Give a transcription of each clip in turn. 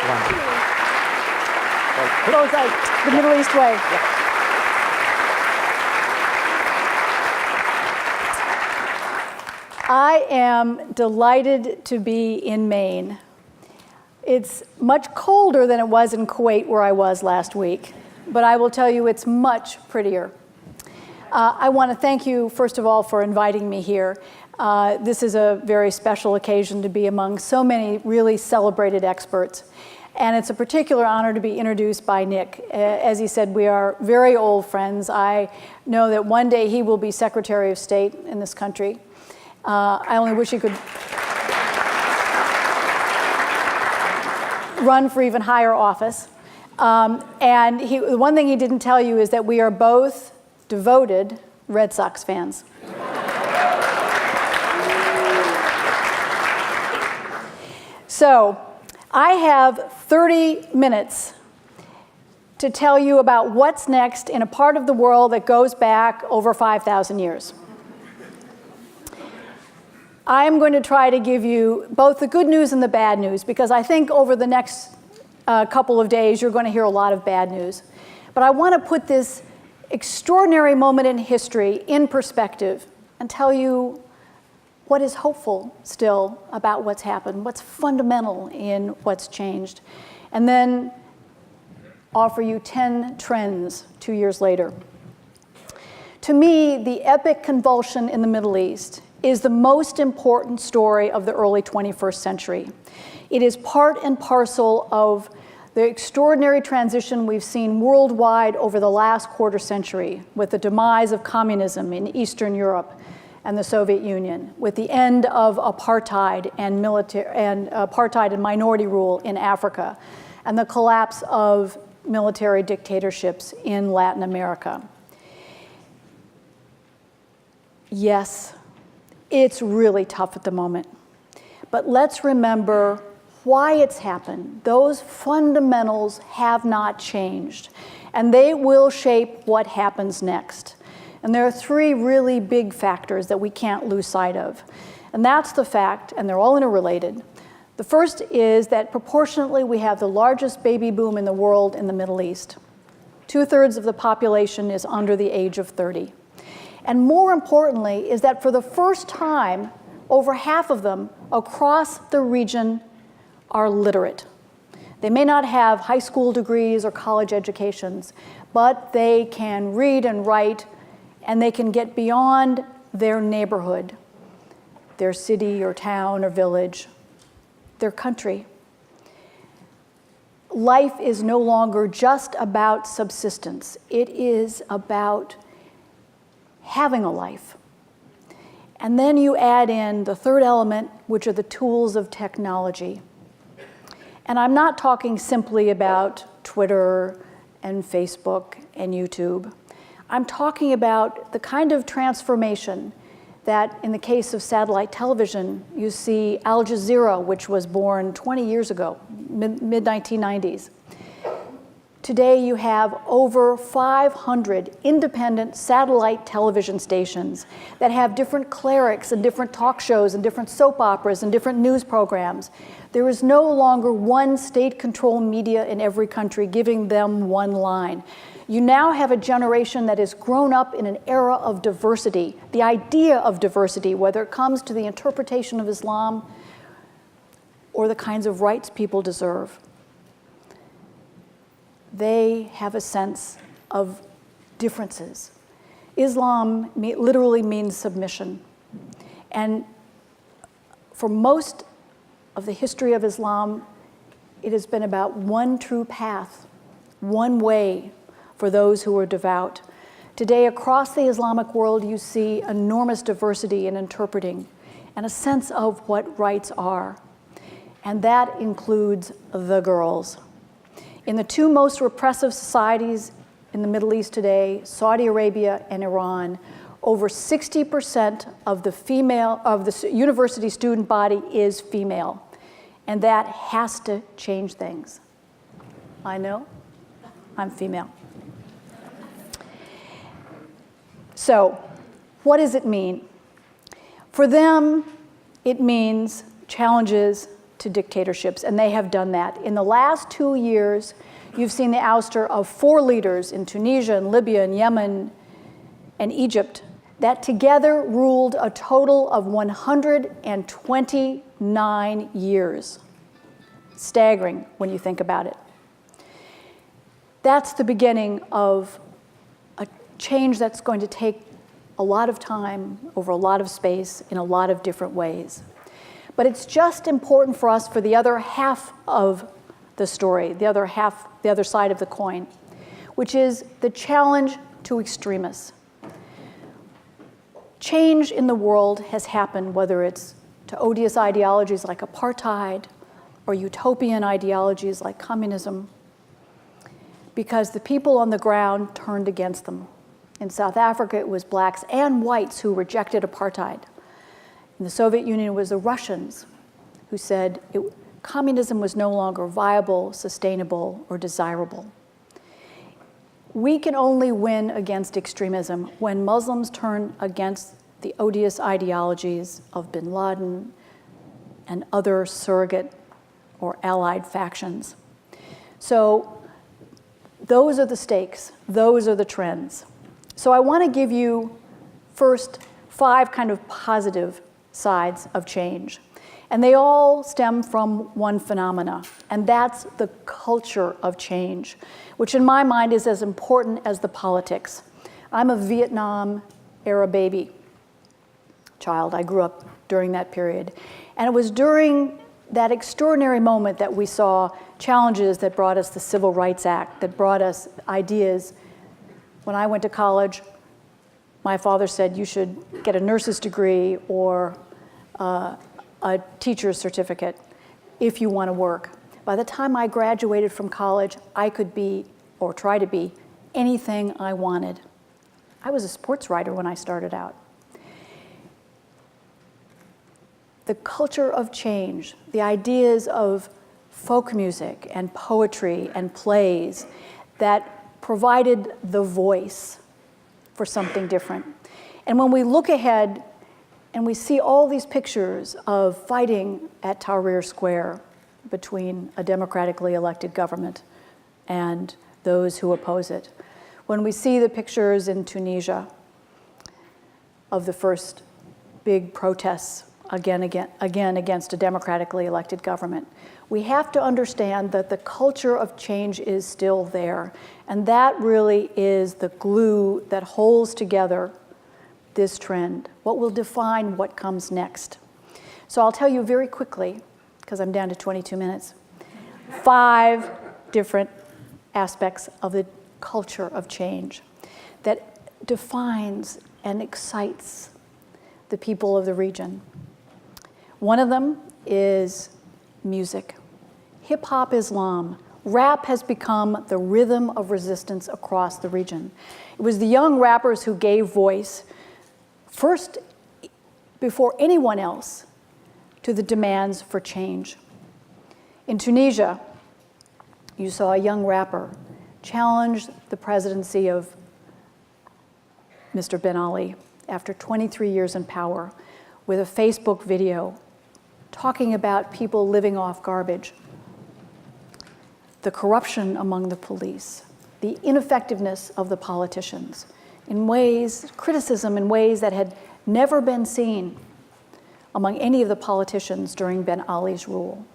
Goes like the Middle East way. I am delighted to be in Maine. It's much colder than it was in Kuwait, where I was last week, but I will tell you it's much prettier. I want to thank you, first of all, for inviting me here. This is a very special occasion to be among so many really celebrated experts. And it's a particular honor to be introduced by Nick. As he said, we are very old friends. I know that one day he will be Secretary of State in this country. I only wish he could run for even higher office. And the one thing he didn't tell you is that we are both devoted Red Sox fans. So I have 30 minutes to tell you about what's next in a part of the world that goes back over 5,000 years. I'm going to try to give you both the good news and the bad news, because I think over the next couple of days you're going to hear a lot of bad news. But I want to put this extraordinary moment in history in perspective and tell you what is hopeful still about what's happened, what's fundamental in what's changed, and then offer you 10 trends 2 years later. To me, the epic convulsion in the Middle East is the most important story of the early 21st century. It is part and parcel of the extraordinary transition we've seen worldwide over the last quarter century, with the demise of communism in Eastern Europe and the Soviet Union, with the end of apartheid and minority rule in Africa, and the collapse of military dictatorships in Latin America. Yes, it's really tough at the moment, but let's remember why it's happened. Those fundamentals have not changed, and they will shape what happens next. And there are three really big factors that we can't lose sight of. And that's the fact, and they're all interrelated. The first is that proportionately we have the largest baby boom in the world in the Middle East. 2/3 of the population is under the age of 30. And more importantly is that for the first time, over half of them across the region are literate. They may not have high school degrees or college educations, but they can read and write, and they can get beyond their neighborhood, their city or town or village, their country. Life is no longer just about subsistence. It is about having a life. And then you add in the third element, which are the tools of technology. And I'm not talking simply about Twitter and Facebook and YouTube. I'm talking about the kind of transformation that, in the case of satellite television, you see Al Jazeera, which was born 20 years ago, mid-1990s. Today you have over 500 independent satellite television stations that have different clerics and different talk shows and different soap operas and different news programs. There is no longer one state-controlled media in every country giving them one line. You now have a generation that has grown up in an era of diversity, the idea of diversity, whether it comes to the interpretation of Islam or the kinds of rights people deserve. They have a sense of differences. Islam literally means submission. And for most of the history of Islam, it has been about one true path, one way for those who are devout. Today, across the Islamic world, you see enormous diversity in interpreting and a sense of what rights are. And that includes the girls. In the two most repressive societies in the Middle East today, Saudi Arabia and Iran, over 60% of the university student body is female. And that has to change things. I know, I'm female. So, what does it mean? For them, it means challenges to dictatorships, and they have done that. In the last 2 years, you've seen the ouster of 4 leaders in Tunisia and Libya and Yemen and Egypt that together ruled a total of 129 years. Staggering when you think about it. That's the beginning of a change that's going to take a lot of time over a lot of space in a lot of different ways. But it's just important for us for the other half of the story, the other side of the coin, which is the challenge to extremists. Change in the world has happened, whether it's to odious ideologies like apartheid or utopian ideologies like communism, because the people on the ground turned against them. In South Africa, it was blacks and whites who rejected apartheid. In the Soviet Union, it was the Russians who said communism was no longer viable, sustainable, or desirable. We can only win against extremism when Muslims turn against the odious ideologies of bin Laden and other surrogate or allied factions. So those are the stakes, those are the trends. So I want to give you first 5 kind of positive sides of change. And they all stem from one phenomena, and that's the culture of change, which in my mind is as important as the politics. I'm a Vietnam-era baby child. I grew up during that period. And it was during that extraordinary moment that we saw challenges that brought us the Civil Rights Act, that brought us ideas. When I went to college, my father said you should get a nurse's degree or a teacher's certificate if you want to work. By the time I graduated from college, I could be, or try to be, anything I wanted. I was a sports writer when I started out. The culture of change, the ideas of folk music and poetry and plays that provided the voice for something different. And when we look ahead and we see all these pictures of fighting at Tahrir Square between a democratically elected government and those who oppose it, when we see the pictures in Tunisia of the first big protests again against a democratically elected government, we have to understand that the culture of change is still there. And that really is the glue that holds together this trend, what will define what comes next. So I'll tell you very quickly, because I'm down to 22 minutes, 5 different aspects of the culture of change that defines and excites the people of the region. One of them is music. Hip-hop Islam. Rap has become the rhythm of resistance across the region. It was the young rappers who gave voice, first, before anyone else, to the demands for change. In Tunisia, you saw a young rapper challenge the presidency of Mr. Ben Ali after 23 years in power with a Facebook video talking about people living off garbage, the corruption among the police, the ineffectiveness of the politicians, criticism in ways that had never been seen among any of the politicians during Ben Ali's rule.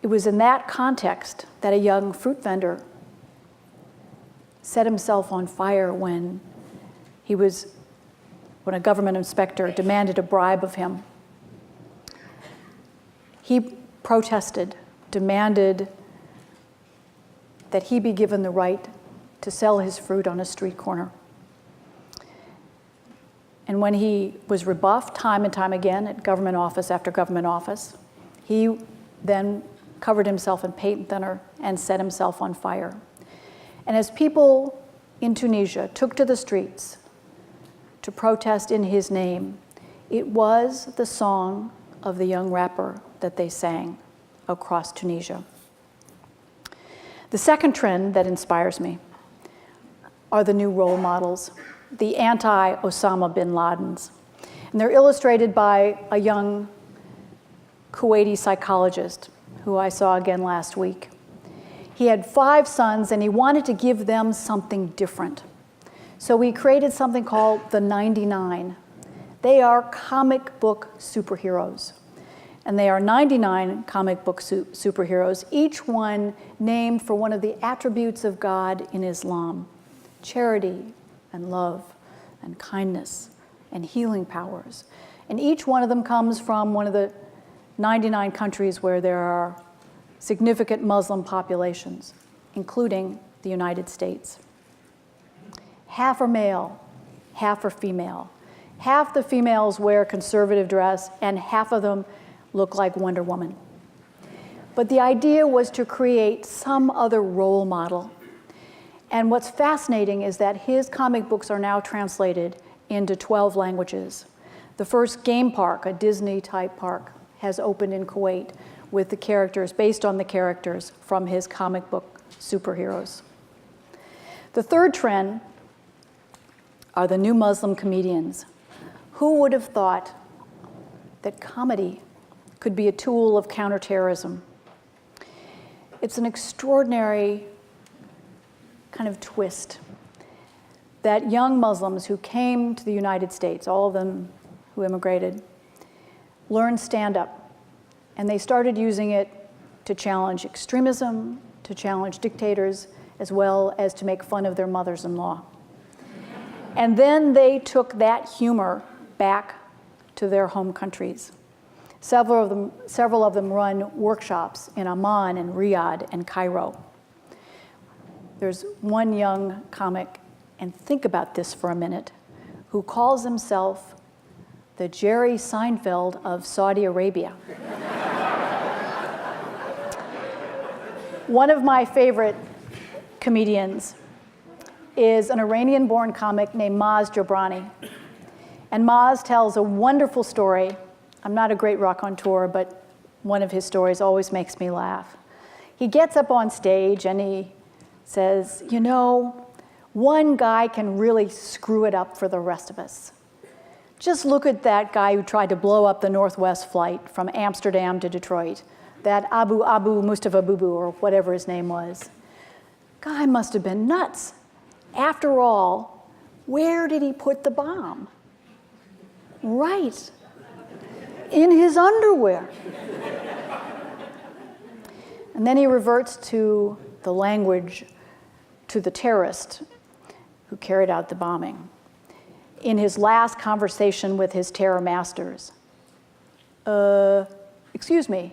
It was in that context that a young fruit vendor set himself on fire when a government inspector demanded a bribe of him. He protested, demanded that he be given the right to sell his fruit on a street corner. And when he was rebuffed time and time again at government office after government office, he then covered himself in paint thinner and set himself on fire. And as people in Tunisia took to the streets to protest in his name, it was the song of the young rapper that they sang across Tunisia. The second trend that inspires me are the new role models, the anti-Osama bin Ladens. And they're illustrated by a young Kuwaiti psychologist who I saw again last week. He had 5 sons and he wanted to give them something different. So he created something called the 99. They are comic book superheroes. And they are 99 comic book superheroes, each one named for one of the attributes of God in Islam: charity and love and kindness and healing powers. And each one of them comes from one of the 99 countries where there are significant Muslim populations, including the United States. Half are male, half are female. Half the females wear conservative dress, and half of them look like Wonder Woman. But the idea was to create some other role model. And what's fascinating is that his comic books are now translated into 12 languages. The first game park, a Disney-type park, has opened in Kuwait with the characters, based on the characters from his comic book superheroes. The third trend are the new Muslim comedians. Who would have thought that comedy could be a tool of counterterrorism? It's an extraordinary kind of twist that young Muslims who came to the United States, all of them who immigrated, learned stand-up. And they started using it to challenge extremism, to challenge dictators, as well as to make fun of their mothers-in-law. And then they took that humor back to their home countries. Several of them run workshops in Amman and Riyadh and Cairo. There's one young comic, and think about this for a minute, who calls himself the Jerry Seinfeld of Saudi Arabia. One of my favorite comedians is an Iranian-born comic named Maz Jobrani. And Maz tells a wonderful story. I'm not a great raconteur, but one of his stories always makes me laugh. He gets up on stage and he says, you know, one guy can really screw it up for the rest of us. Just look at that guy who tried to blow up the Northwest flight from Amsterdam to Detroit, that Abu Mustafa Bubu, or whatever his name was. Guy must have been nuts. After all, where did he put the bomb? Right, in his underwear. And then he reverts to the language, to the terrorist who carried out the bombing. In his last conversation with his terror masters, excuse me,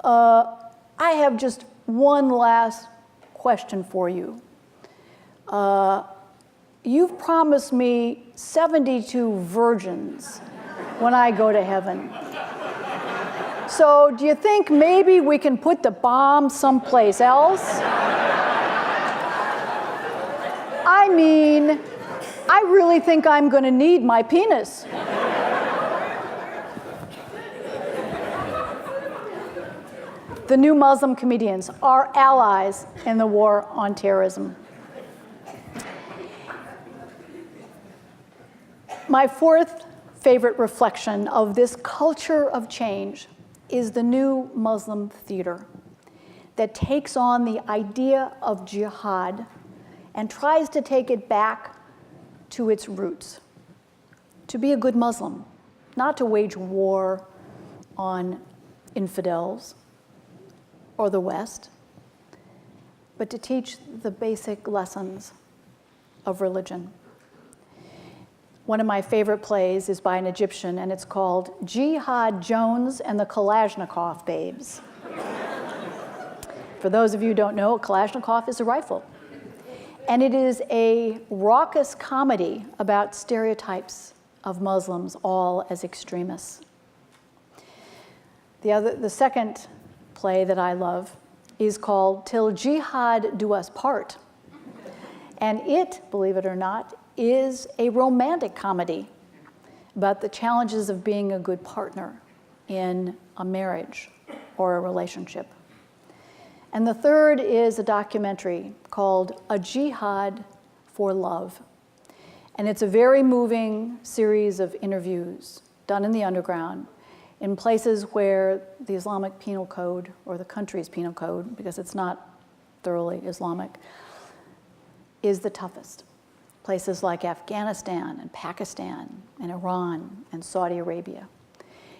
I have just one last question for you. You've promised me 72 virgins when I go to heaven. So do you think maybe we can put the bomb someplace else? I mean, I really think I'm going to need my penis. The new Muslim comedians are allies in the war on terrorism. My fourth favorite reflection of this culture of change is the new Muslim theater that takes on the idea of jihad and tries to take it back to its roots, to be a good Muslim, not to wage war on infidels or the West, but to teach the basic lessons of religion. One of my favorite plays is by an Egyptian, and it's called Jihad Jones and the Kalashnikov Babes. For those of you who don't know, a Kalashnikov is a rifle. And it is a raucous comedy about stereotypes of Muslims, all as extremists. The second play that I love is called Till Jihad Do Us Part. And it, believe it or not, is a romantic comedy about the challenges of being a good partner in a marriage or a relationship. And the third is a documentary called A Jihad for Love. And it's a very moving series of interviews done in the underground. in places where the Islamic penal code, or the country's penal code, because it's not thoroughly Islamic, is the toughest. Places like Afghanistan and Pakistan and Iran and Saudi Arabia.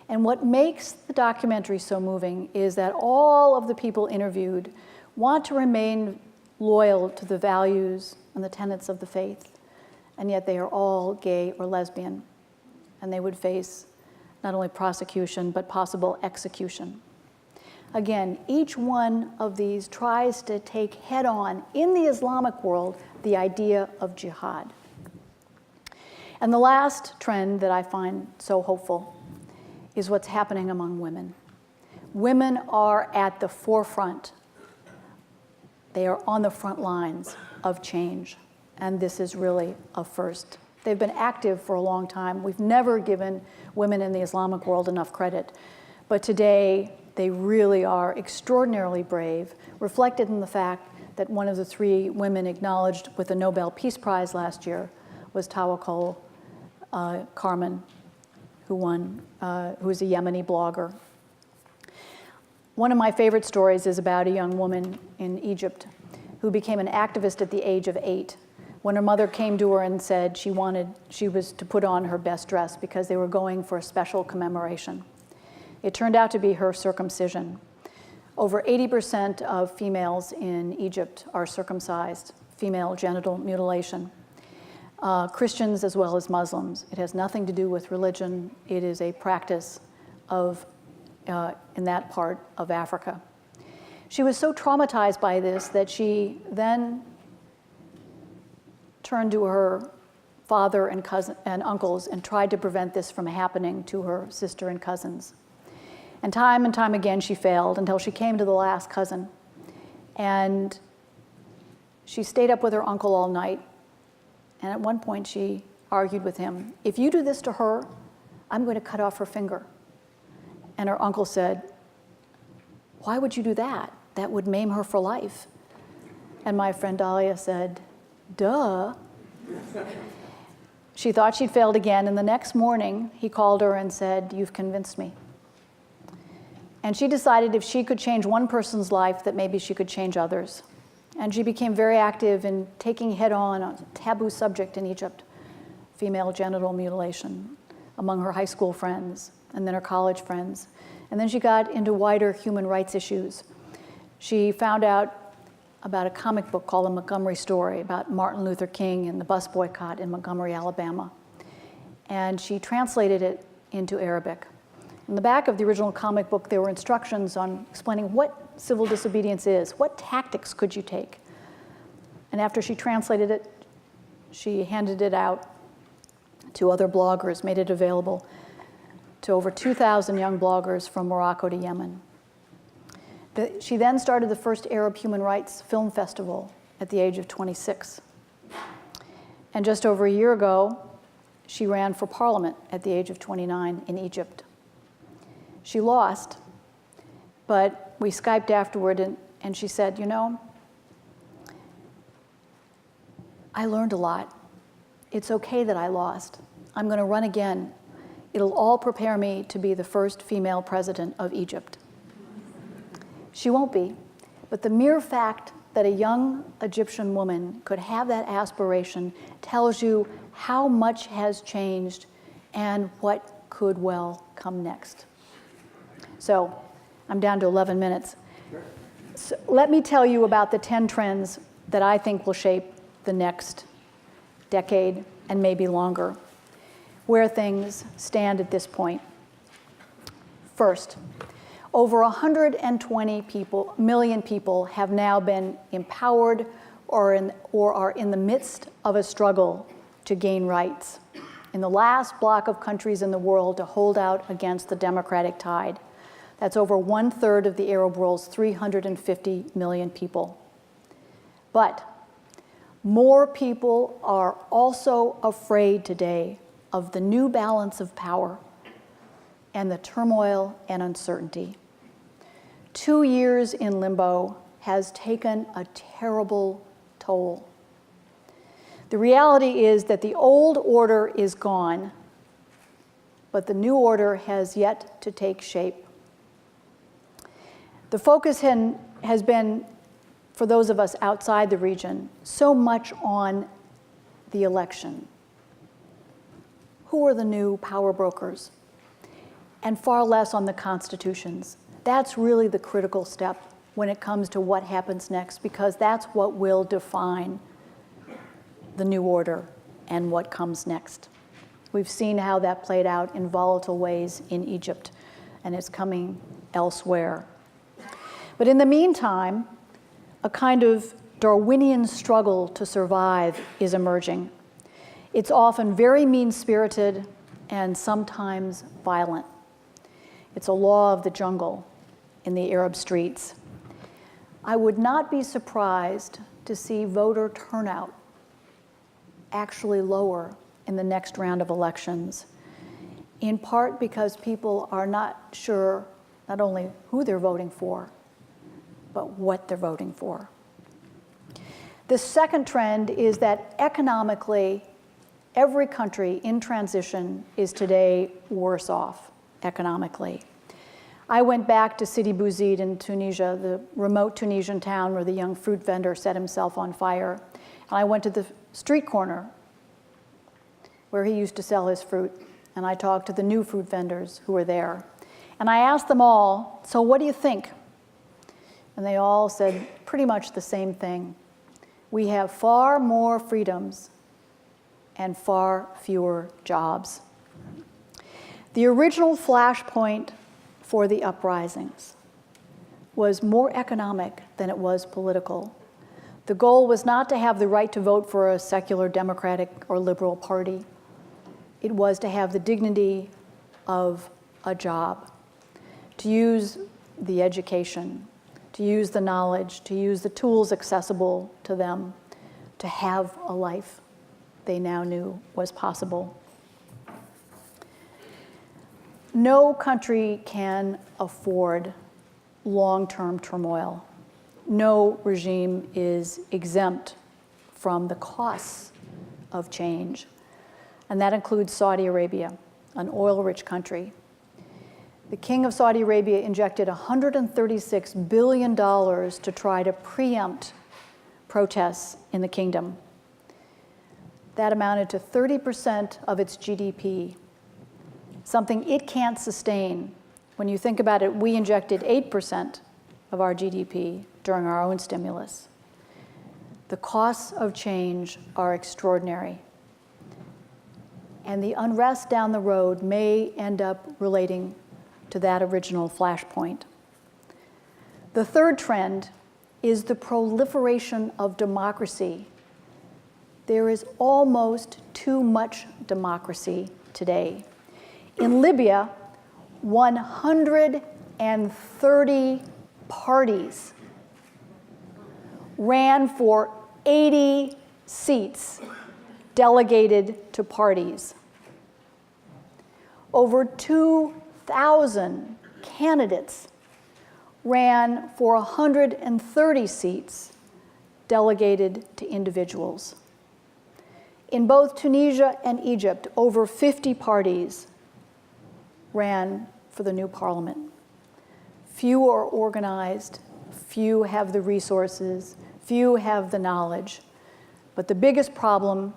And what makes the documentary so moving is that all of the people interviewed want to remain loyal to the values and the tenets of the faith, and yet they are all gay or lesbian, and they would face not only prosecution, but possible execution. Again, each one of these tries to take head on, in the Islamic world, the idea of jihad. And the last trend that I find so hopeful is what's happening among women. Women are at the forefront. They are on the front lines of change, and this is really a first. They've been active for a long time. We've never given women in the Islamic world enough credit, but today they really are extraordinarily brave, reflected in the fact that one of the 3 women acknowledged with the Nobel Peace Prize last year was Tawakkol Karman, who is a Yemeni blogger. One of my favorite stories is about a young woman in Egypt who became an activist at the age of 8. When her mother came to her and said she was to put on her best dress because they were going for a special commemoration. It turned out to be her circumcision. Over 80% of females in Egypt are circumcised, female genital mutilation. Christians as well as Muslims. It has nothing to do with religion. It is a practice in that part of Africa. She was so traumatized by this that she then turned to her father and uncles and tried to prevent this from happening to her sister and cousins. And time again she failed until she came to the last cousin. And she stayed up with her uncle all night. And at one point she argued with him, "If you do this to her, I'm going to cut off her finger." And her uncle said, "Why would you do that? That would maim her for life." And my friend Dahlia said, "Duh." She thought she'd failed again, and the next morning he called her and said, "You've convinced me." And she decided if she could change one person's life, that maybe she could change others. And she became very active in taking head on a taboo subject in Egypt, female genital mutilation, among her high school friends and then her college friends. And then she got into wider human rights issues. She found out about a comic book called The Montgomery Story about Martin Luther King and the bus boycott in Montgomery, Alabama. And she translated it into Arabic. In the back of the original comic book, there were instructions on explaining what civil disobedience is, what tactics could you take. And after she translated it, she handed it out to other bloggers, made it available to over 2,000 young bloggers from Morocco to Yemen. She then started the first Arab Human Rights Film Festival at the age of 26. And just over a year ago, she ran for parliament at the age of 29 in Egypt. She lost, but we Skyped afterward, and she said, "You know, I learned a lot. It's okay that I lost. I'm going to run again. It'll all prepare me to be the first female president of Egypt." She won't be, but the mere fact that a young Egyptian woman could have that aspiration tells you how much has changed and what could well come next. So I'm down to 11 minutes. So let me tell you about the 10 trends that I think will shape the next decade and maybe longer, where things stand at this point. First, over 120 million people have now been empowered or are in the midst of a struggle to gain rights in the last block of countries in the world to hold out against the democratic tide. That's over 1/3 of the Arab world's 350 million people. But more people are also afraid today of the new balance of power and the turmoil and uncertainty. 2 years in limbo has taken a terrible toll. The reality is that the old order is gone, but the new order has yet to take shape. The focus has been, for those of us outside the region, so much on the election. Who are the new power brokers? And far less on the constitutions. That's really the critical step when it comes to what happens next, because that's what will define the new order and what comes next. We've seen how that played out in volatile ways in Egypt, and it's coming elsewhere. But in the meantime, a kind of Darwinian struggle to survive is emerging. It's often very mean-spirited and sometimes violent. It's a law of the jungle in the Arab streets. I would not be surprised to see voter turnout actually lower in the next round of elections, in part because people are not sure not only who they're voting for, but what they're voting for. The second trend is that economically, every country in transition is today worse off economically. I went back to Sidi Bouzid in Tunisia, the remote Tunisian town where the young fruit vendor set himself on fire. And I went to the street corner where he used to sell his fruit, and I talked to the new fruit vendors who were there. And I asked them all, so what do you think? And they all said pretty much the same thing. We have far more freedoms and far fewer jobs. The original flashpoint for the uprisings was more economic than it was political. The goal was not to have the right to vote for a secular Democratic or liberal party. It was to have the dignity of a job, to use the education, to use the knowledge, to use the tools accessible to them, to have a life they now knew was possible. No country can afford long-term turmoil. No regime is exempt from the costs of change. And that includes Saudi Arabia, an oil-rich country. The king of Saudi Arabia injected $136 billion to try to preempt protests in the kingdom. That amounted to 30% of its GDP, something it can't sustain. When you think about it, we injected 8% of our GDP during our own stimulus. The costs of change are extraordinary. And the unrest down the road may end up relating to that original flashpoint. The third trend is the proliferation of democracy. There is almost too much democracy today. In Libya, 130 parties ran for 80 seats delegated to parties. Over 2,000 candidates ran for 130 seats delegated to individuals. In both Tunisia and Egypt, over 50 parties ran for the new parliament. Few are organized, few have the resources, few have the knowledge. But the biggest problem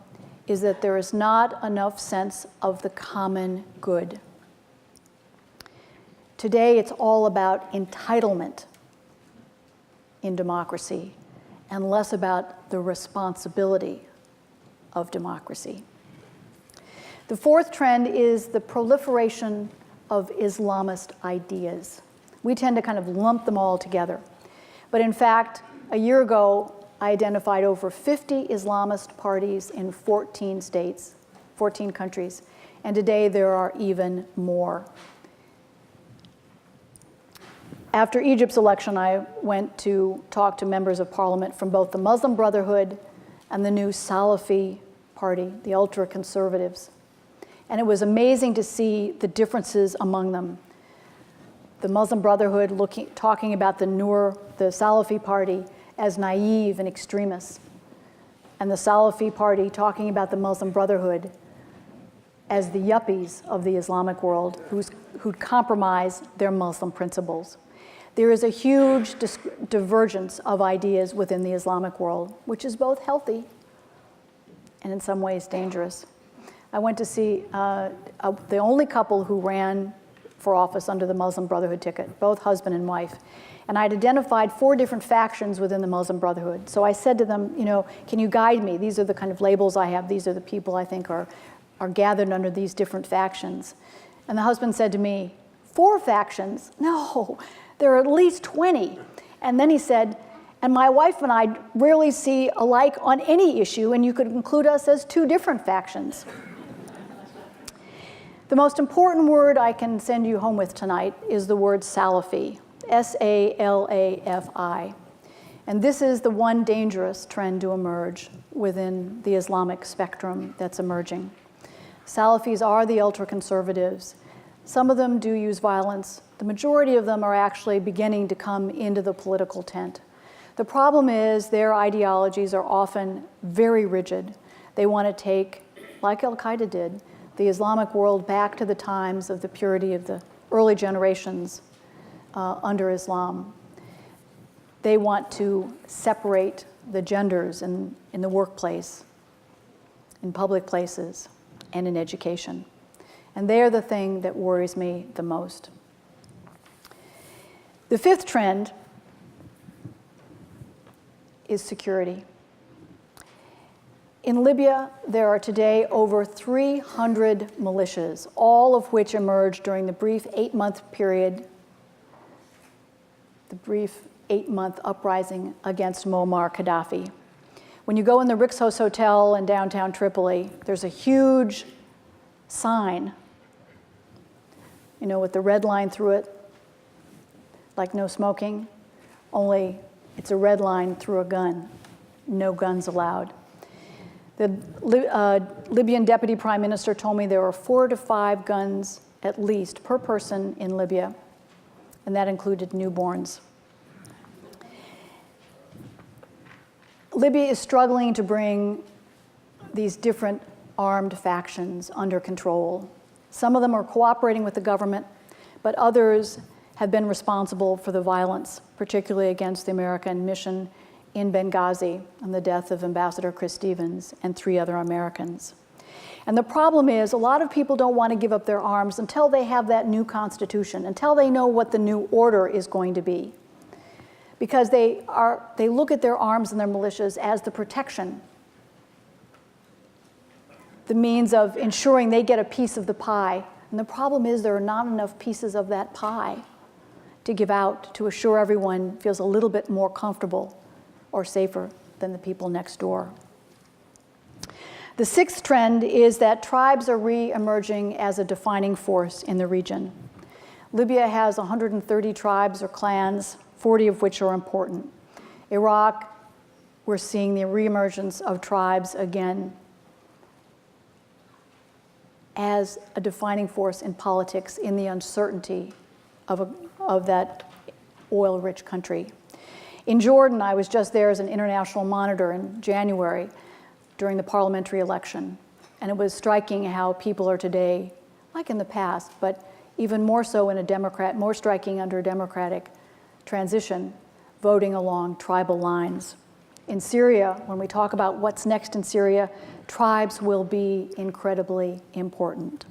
is that there is not enough sense of the common good. Today, it's all about entitlement in democracy and less about the responsibility of democracy. The fourth trend is the proliferation of Islamist ideas. We tend to kind of lump them all together. But in fact, a year ago, I identified over 50 Islamist parties in 14 states, 14 countries, and today there are even more. After Egypt's election, I went to talk to members of parliament from both the Muslim Brotherhood and the new Salafi party, the ultra-conservatives. And it was amazing to see the differences among them. The Muslim Brotherhood talking about the Salafi party as naive and extremist, and the Salafi party talking about the Muslim Brotherhood as the yuppies of the Islamic world who compromise their Muslim principles. There is a huge divergence of ideas within the Islamic world, which is both healthy and in some ways dangerous. I went to see the only couple who ran for office under the Muslim Brotherhood ticket, both husband and wife. And I'd identified 4 different factions within the Muslim Brotherhood. So I said to them, can you guide me? These are the kind of labels I have. These are the people I think are gathered under these different factions. And the husband said to me, 4 factions? No, there are at least 20. And then he said, and my wife and I rarely see alike on any issue, and you could include us as 2 different factions. The most important word I can send you home with tonight is the word Salafi, S-A-L-A-F-I. And this is the one dangerous trend to emerge within the Islamic spectrum that's emerging. Salafis are the ultra-conservatives. Some of them do use violence. The majority of them are actually beginning to come into the political tent. The problem is their ideologies are often very rigid. They want to take, like Al-Qaeda did, the Islamic world back to the times of the purity of the early generations under Islam. They want to separate the genders in the workplace, in public places, and in education. And they are the thing that worries me the most. The 5th trend is security. In Libya, there are today over 300 militias, all of which emerged during the brief 8-month period, the brief 8-month uprising against Muammar Gaddafi. When you go in the Rixos Hotel in downtown Tripoli, there's a huge sign, with the red line through it, like no smoking, only it's a red line through a gun, no guns allowed. The Libyan deputy prime minister told me there were 4 to 5 guns at least per person in Libya, and that included newborns. Libya is struggling to bring these different armed factions under control. Some of them are cooperating with the government, but others have been responsible for the violence, particularly against the American mission in Benghazi and the death of Ambassador Chris Stevens and 3 other Americans. And the problem is a lot of people don't want to give up their arms until they have that new constitution, until they know what the new order is going to be. Because they look at their arms and their militias as the protection, the means of ensuring they get a piece of the pie. And the problem is there are not enough pieces of that pie to give out to assure everyone feels a little bit more comfortable or safer than the people next door. The 6th trend is that tribes are re-emerging as a defining force in the region. Libya has 130 tribes or clans, 40 of which are important. Iraq, we're seeing the re-emergence of tribes again as a defining force in politics in the uncertainty of that oil-rich country. In Jordan, I was just there as an international monitor in January during the parliamentary election. And it was striking how people are today, like in the past, but even more so more striking under a democratic transition, voting along tribal lines. In Syria, when we talk about what's next in Syria, tribes will be incredibly important.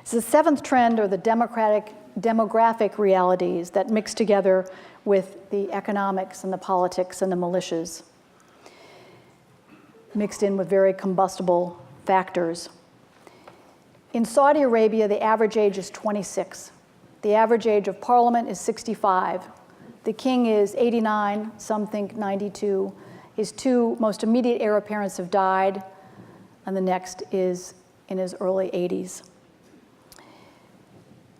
So the 7th trend are the demographic realities that mix together with the economics and the politics and the militias, mixed in with very combustible factors. In Saudi Arabia, the average age is 26. The average age of parliament is 65. The king is 89, some think 92. His 2 most immediate heir apparents have died, and the next is in his early 80s.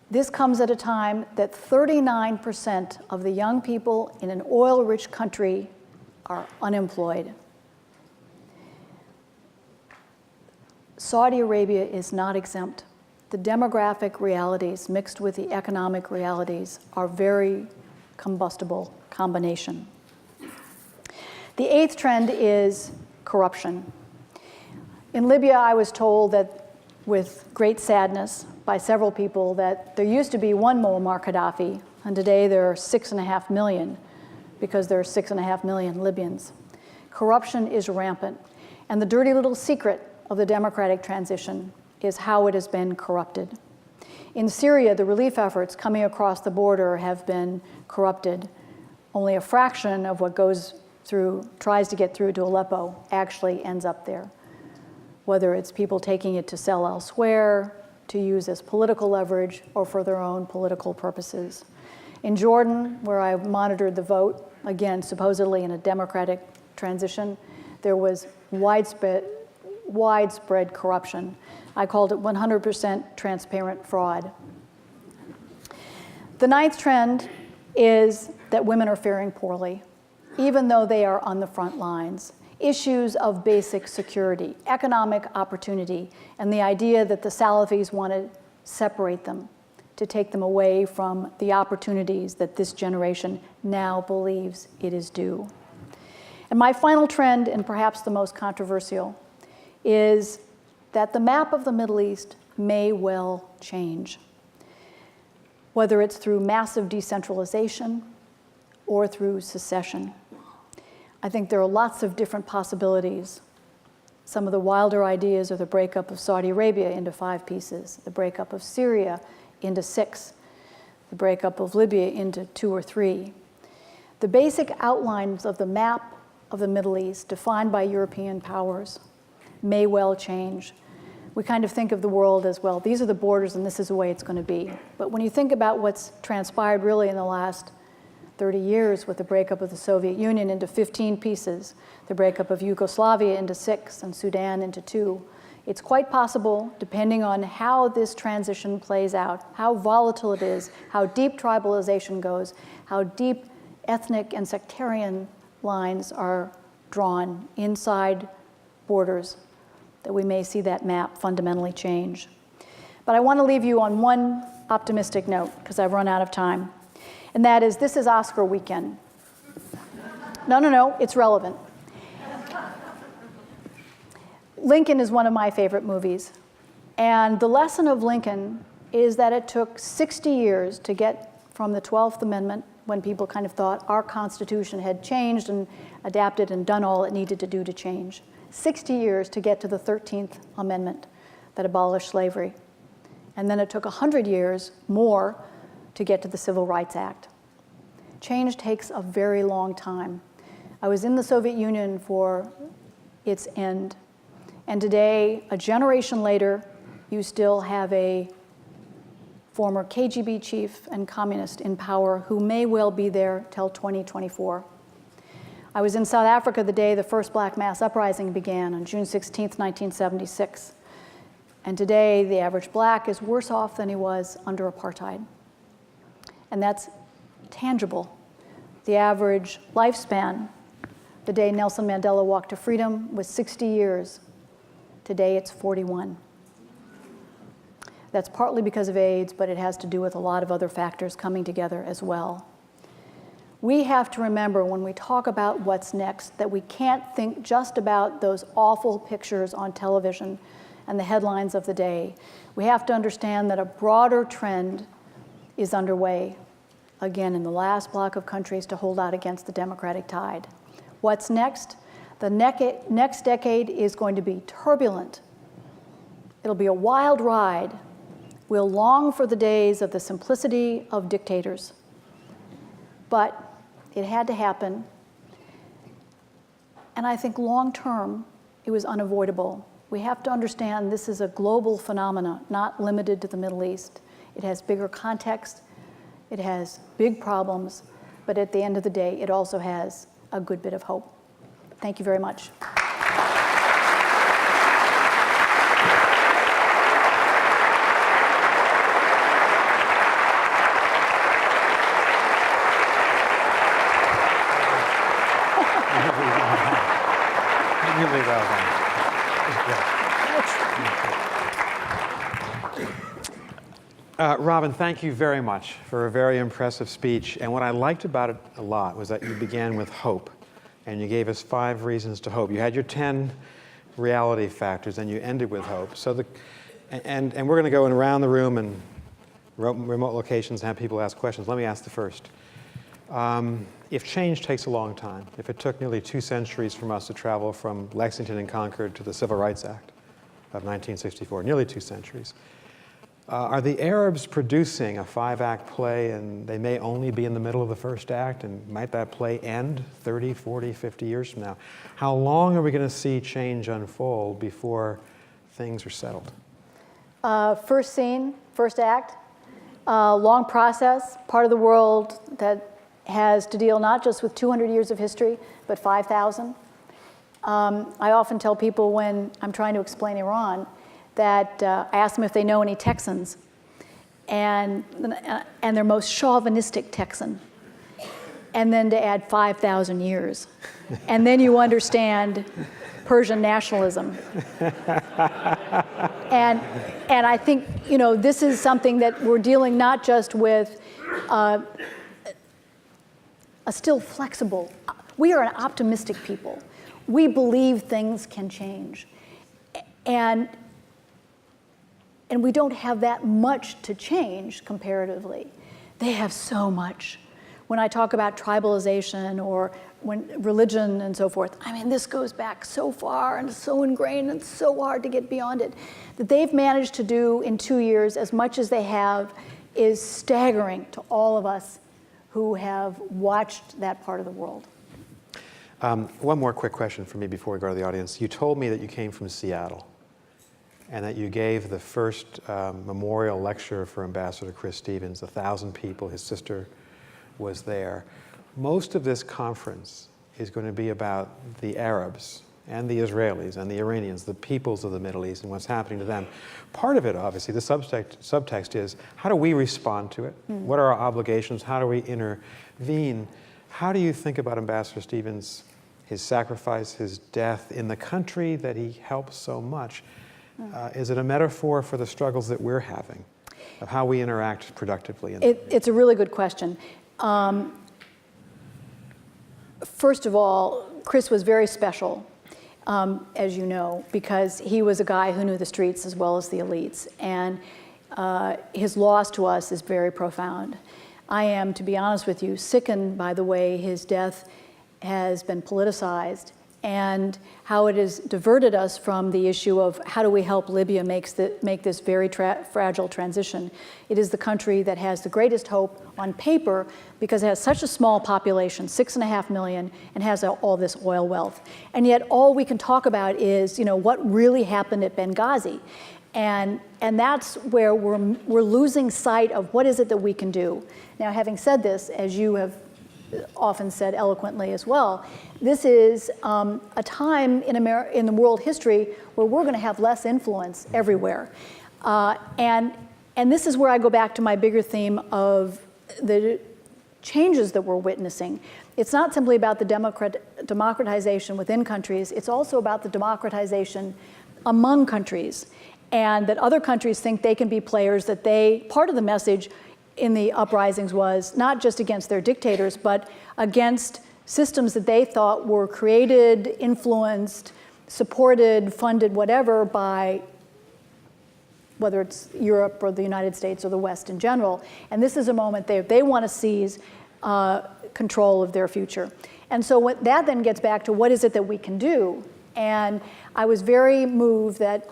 This comes at a time that 39% of the young people in an oil-rich country are unemployed. Saudi Arabia is not exempt. The demographic realities mixed with the economic realities are very combustible combination. The 8th trend is corruption. In Libya, I was told that with great sadness by several people that there used to be one Muammar Gaddafi, and today there are 6.5 million, because there are 6.5 million Libyans. Corruption is rampant, and the dirty little secret of the democratic transition is how it has been corrupted. In Syria, the relief efforts coming across the border have been corrupted. Only a fraction of what tries to get through to Aleppo actually ends up there. Whether it's people taking it to sell elsewhere, to use as political leverage, or for their own political purposes. In Jordan, where I monitored the vote, again, supposedly in a democratic transition, there was widespread corruption. I called it 100% transparent fraud. The ninth trend is that women are faring poorly, even though they are on the front lines. Issues of basic security, economic opportunity, and the idea that the Salafis want to separate them, to take them away from the opportunities that this generation now believes it is due. And my final trend, and perhaps the most controversial, is that the map of the Middle East may well change, whether it's through massive decentralization or through secession. I think there are lots of different possibilities. Some of the wilder ideas are the breakup of Saudi Arabia into 5 pieces, the breakup of Syria into 6, the breakup of Libya into 2 or 3. The basic outlines of the map of the Middle East, defined by European powers, may well change. We kind of think of the world as, well, these are the borders and this is the way it's going to be. But when you think about what's transpired really in the last 30 years with the breakup of the Soviet Union into 15 pieces, the breakup of Yugoslavia into 6, and Sudan into 2, it's quite possible, depending on how this transition plays out, how volatile it is, how deep tribalization goes, how deep ethnic and sectarian lines are drawn inside borders, that we may see that map fundamentally change. But I want to leave you on one optimistic note, because I've run out of time, and that is, this is Oscar weekend. No, it's relevant. Lincoln is one of my favorite movies, and the lesson of Lincoln is that it took 60 years to get from the 12th Amendment, when people kind of thought our Constitution had changed and adapted and done all it needed to do to change. 60 years to get to the 13th Amendment that abolished slavery. And then it took 100 years more to get to the Civil Rights Act. Change takes a very long time. I was in the Soviet Union for its end. And today, a generation later, you still have a former KGB chief and communist in power who may well be there till 2024. I was in South Africa the day the first Black mass uprising began on June 16, 1976. And today, the average Black is worse off than he was under apartheid. And that's tangible. The average lifespan, the day Nelson Mandela walked to freedom, was 60 years. Today, it's 41. That's partly because of AIDS, but it has to do with a lot of other factors coming together as well. We have to remember when we talk about what's next that we can't think just about those awful pictures on television and the headlines of the day. We have to understand that a broader trend is underway, again, in the last block of countries to hold out against the democratic tide. What's next? The next decade is going to be turbulent. It'll be a wild ride. We'll long for the days of the simplicity of dictators. But it had to happen. And I think long term, it was unavoidable. We have to understand this is a global phenomenon, not limited to the Middle East. It has bigger context, it has big problems, but at the end of the day, it also has a good bit of hope. Thank you very much. Really well done. Robin, thank you very much for a very impressive speech. And what I liked about it a lot was that you began with hope, and you gave us 5 reasons to hope. You had your 10 reality factors, and you ended with hope. So And we're going to go around the room and remote locations and have people ask questions. Let me ask the first. If change takes a long time, if it took nearly 2 centuries from us to travel from Lexington and Concord to the Civil Rights Act of 1964, nearly 2 centuries, are the Arabs producing a 5-act play and they may only be in the middle of the first act, and might that play end 30, 40, 50 years from now? How long are we going to see change unfold before things are settled? First scene, first act, long process, part of the world that has to deal not just with 200 years of history, but 5,000. I often tell people when I'm trying to explain Iran that I ask them if they know any Texans, and their most chauvinistic Texan, and then to add 5,000 years. And then you understand Persian nationalism. And I think, this is something that we're dealing not just with a still flexible, we are an optimistic people. We believe things can change. And we don't have that much to change comparatively. They have so much. When I talk about tribalization or when religion and so forth, this goes back so far and so ingrained and so hard to get beyond it. That they've managed to do in 2 years as much as they have is staggering to all of us who have watched that part of the world. One more quick question for me before we go to the audience. You told me that you came from Seattle and that you gave the first memorial lecture for Ambassador Chris Stevens, 1,000 people, his sister was there. Most of this conference is going to be about the Arabs and the Israelis and the Iranians, the peoples of the Middle East and what's happening to them. Part of it, obviously, the subtext is, how do we respond to it? What are our obligations? How do we intervene? How do you think about Ambassador Stevens, his sacrifice, his death in the country that he helps so much? Is it a metaphor for the struggles that we're having, of how we interact productively? It's a really good question. First of all, Chris was very special, as you know, because he was a guy who knew the streets as well as the elites. And his loss to us is very profound. I am, to be honest with you, sickened by the way his death has been politicized and how it has diverted us from the issue of how do we help Libya make this very fragile transition. It is the country that has the greatest hope on paper because it has such a small population, 6.5 million, and has all this oil wealth. And yet all we can talk about is, what really happened at Benghazi. And that's where we're losing sight of what is it that we can do. Now, having said this, as you have often said eloquently as well, this is a time in the world history where we're going to have less influence everywhere. And this is where I go back to my bigger theme of the changes that we're witnessing. It's not simply about the democratization within countries, it's also about the democratization among countries. And that other countries think they can be players, part of the message in the uprisings was not just against their dictators, but against systems that they thought were created, influenced, supported, funded, whatever, by whether it's Europe or the United States or the West in general. And this is a moment they want to seize control of their future. And so that then gets back to what is it that we can do? And I was very moved that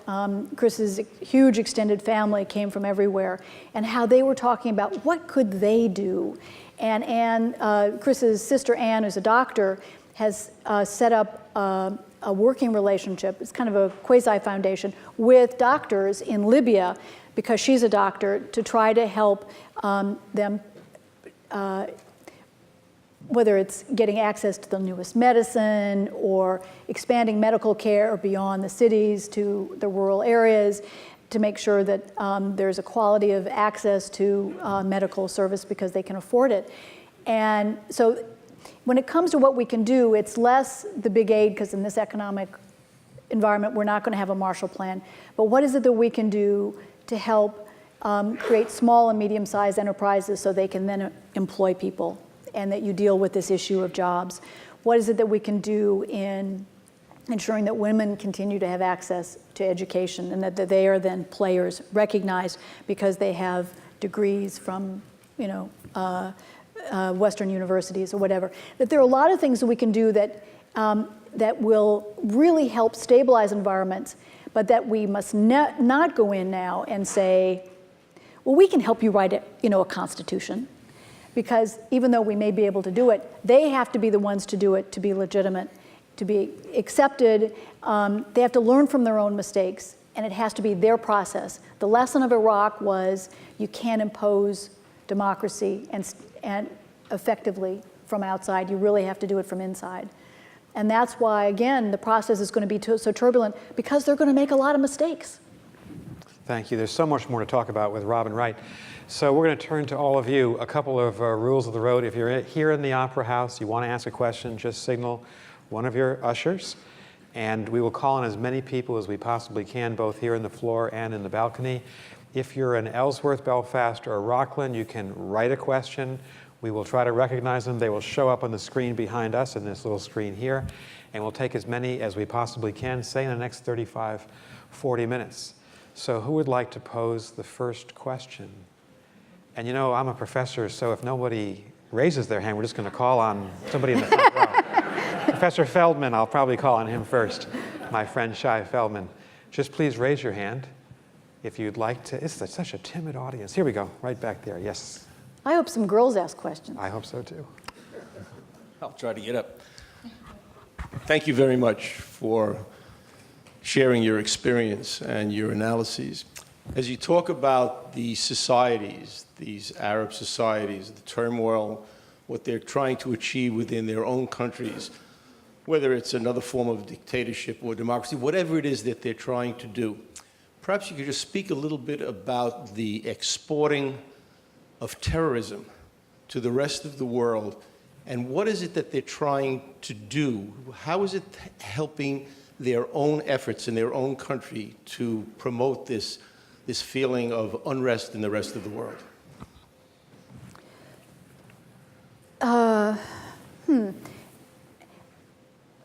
Chris's huge extended family came from everywhere and how they were talking about what could they do. And Chris's sister Anne, who's a doctor, has set up a working relationship. It's kind of a quasi-foundation with doctors in Libya because she's a doctor to try to help them whether it's getting access to the newest medicine or expanding medical care beyond the cities to the rural areas to make sure that there's a quality of access to medical service because they can afford it. And so when it comes to what we can do, it's less the big aid, because in this economic environment, we're not going to have a Marshall Plan. But what is it that we can do to help create small and medium-sized enterprises so they can then employ people, and that you deal with this issue of jobs? What is it that we can do in ensuring that women continue to have access to education and that they are then players recognized because they have degrees from, Western universities or whatever. That there are a lot of things that we can do that, that will really help stabilize environments, but that we must not go in now and say, well, we can help you write a constitution, because even though we may be able to do it, they have to be the ones to do it to be legitimate, to be accepted. They have to learn from their own mistakes, and it has to be their process. The lesson of Iraq was you can't impose democracy and effectively from outside. You really have to do it from inside. And that's why, again, the process is going to be so turbulent, because they're going to make a lot of mistakes. Thank you. There's so much more to talk about with Robin Wright. So we're going to turn to all of you. A couple of rules of the road. If you're here in the Opera House, you want to ask a question, just signal one of your ushers, and we will call on as many people as we possibly can, both here on the floor and in the balcony. If you're in Ellsworth, Belfast, or Rockland, you can write a question. We will try to recognize them. They will show up on the screen behind us, in this little screen here, and we'll take as many as we possibly can, say in the next 35, 40 minutes. So who would like to pose the first question? And I'm a professor, so if nobody raises their hand, we're just going to call on somebody in the front row. Professor Feldman, I'll probably call on him first, my friend Shai Feldman. Just please raise your hand if you'd like to. It's such a timid audience. Here we go, right back there, yes. I hope some girls ask questions. I hope so too. I'll try to get up. Thank you very much for sharing your experience and your analyses. As you talk about the societies, these Arab societies, the turmoil, what they're trying to achieve within their own countries, whether it's another form of dictatorship or democracy, whatever it is that they're trying to do, perhaps you could just speak a little bit about the exporting of terrorism to the rest of the world, and what is it that they're trying to do? How is it helping their own efforts in their own country to promote this feeling of unrest in the rest of the world?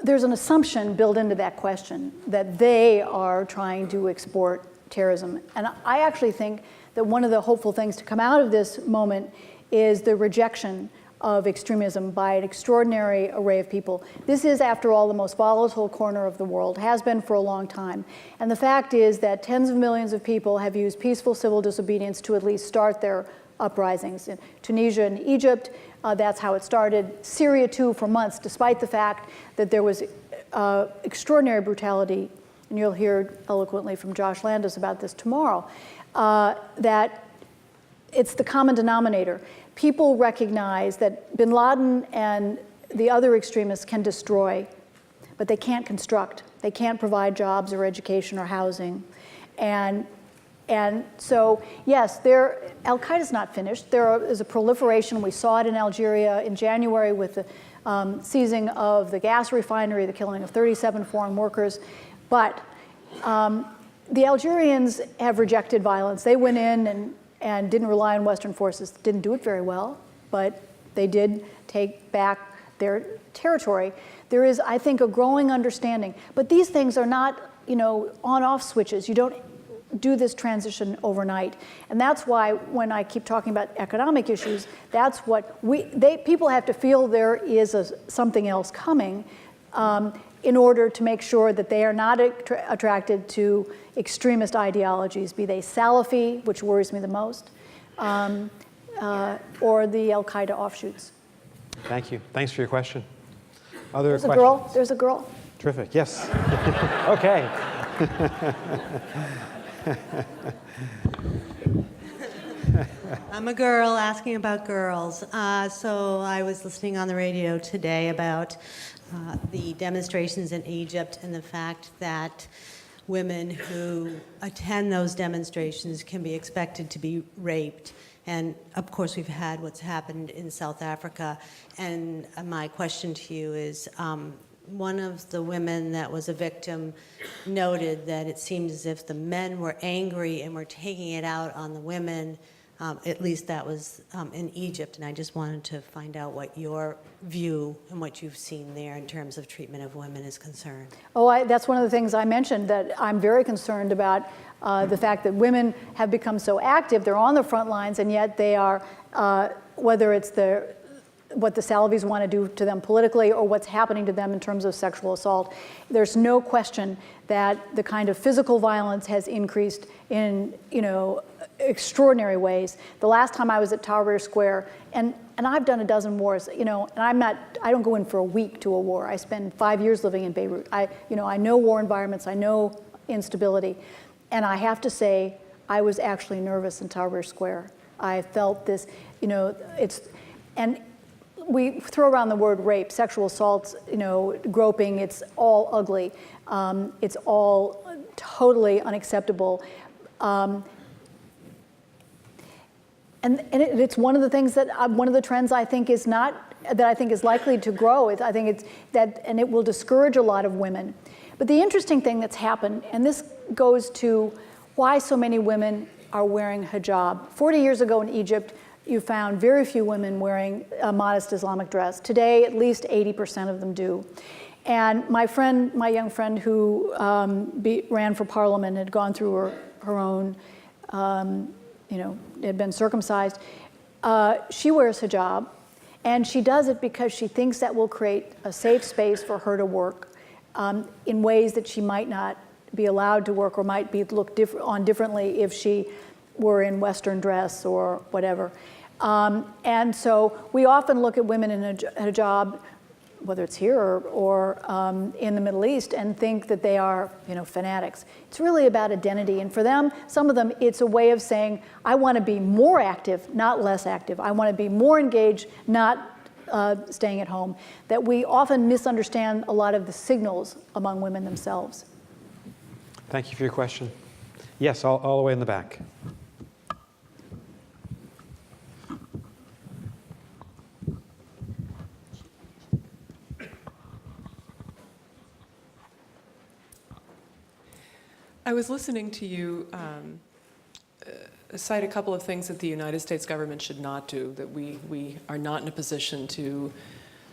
There's an assumption built into that question that they are trying to export terrorism. And I actually think that one of the hopeful things to come out of this moment is the rejection of extremism by an extraordinary array of people. This is, after all, the most volatile corner of the world, has been for a long time. And the fact is that tens of millions of people have used peaceful civil disobedience to at least start their uprisings. In Tunisia and Egypt, that's how it started. Syria, too, for months, despite the fact that there was extraordinary brutality, and you'll hear eloquently from Josh Landis about this tomorrow, that it's the common denominator. People recognize that bin Laden and the other extremists can destroy, but they can't construct. They can't provide jobs or education or housing. And so, yes, Al-Qaeda's not finished. There is a proliferation. We saw it in Algeria in January with the seizing of the gas refinery, the killing of 37 foreign workers. But the Algerians have rejected violence. They went in and didn't rely on Western forces. Didn't do it very well, but they did take back their territory. There is, I think, a growing understanding. But these things are not, on-off switches. You don't do this transition overnight. And that's why when I keep talking about economic issues, that's what people have to feel there is something else coming in order to make sure that they are not attracted to extremist ideologies, be they Salafi, which worries me the most, or the Al-Qaeda offshoots. Thank you. Thanks for your question. Other questions? There's a girl. Terrific. Yes. Okay. I'm a girl asking about girls. So I was listening on the radio today about the demonstrations in Egypt and the fact that women who attend those demonstrations can be expected to be raped. And of course, we've had what's happened in South Africa. And my question to you is, one of the women that was a victim noted that it seemed as if the men were angry and were taking it out on the women At least that was in Egypt, and I just wanted to find out what your view and what you've seen there in terms of treatment of women is concerned. Oh, that's one of the things I mentioned, that I'm very concerned about the fact that women have become so active, they're on the front lines, and yet they are, whether it's what the Salavis want to do to them politically or what's happening to them in terms of sexual assault, there's no question that the kind of physical violence has increased in, extraordinary ways. The last time I was at Tahrir Square, and I've done a dozen wars, and I don't go in for a week to a war. I spend 5 years living in Beirut. I know war environments, I know instability, and I have to say, I was actually nervous in Tahrir Square. I felt this, and we throw around the word rape, sexual assaults, groping, it's all ugly. It's all totally unacceptable. And it's one of the things that, one of the trends I think is likely to grow. I think it's that, and it will discourage a lot of women. But the interesting thing that's happened, and this goes to why so many women are wearing hijab. 40 years ago in Egypt, you found very few women wearing a modest Islamic dress. Today, at least 80% of them do. And my young friend who ran for parliament, had gone through her own, had been circumcised. She wears hijab, and she does it because she thinks that will create a safe space for her to work in ways that she might not be allowed to work or might be looked on differently if she were in Western dress or whatever. And so we often look at women in a hijab, whether it's here or in the Middle East, and think that they are, fanatics. It's really about identity. And for them, some of them, it's a way of saying, I want to be more active, not less active. I want to be more engaged, not staying at home. That we often misunderstand a lot of the signals among women themselves. Thank you for your question. Yes, all the way in the back. I was listening to you cite a couple of things that the United States government should not do, that we are not in a position to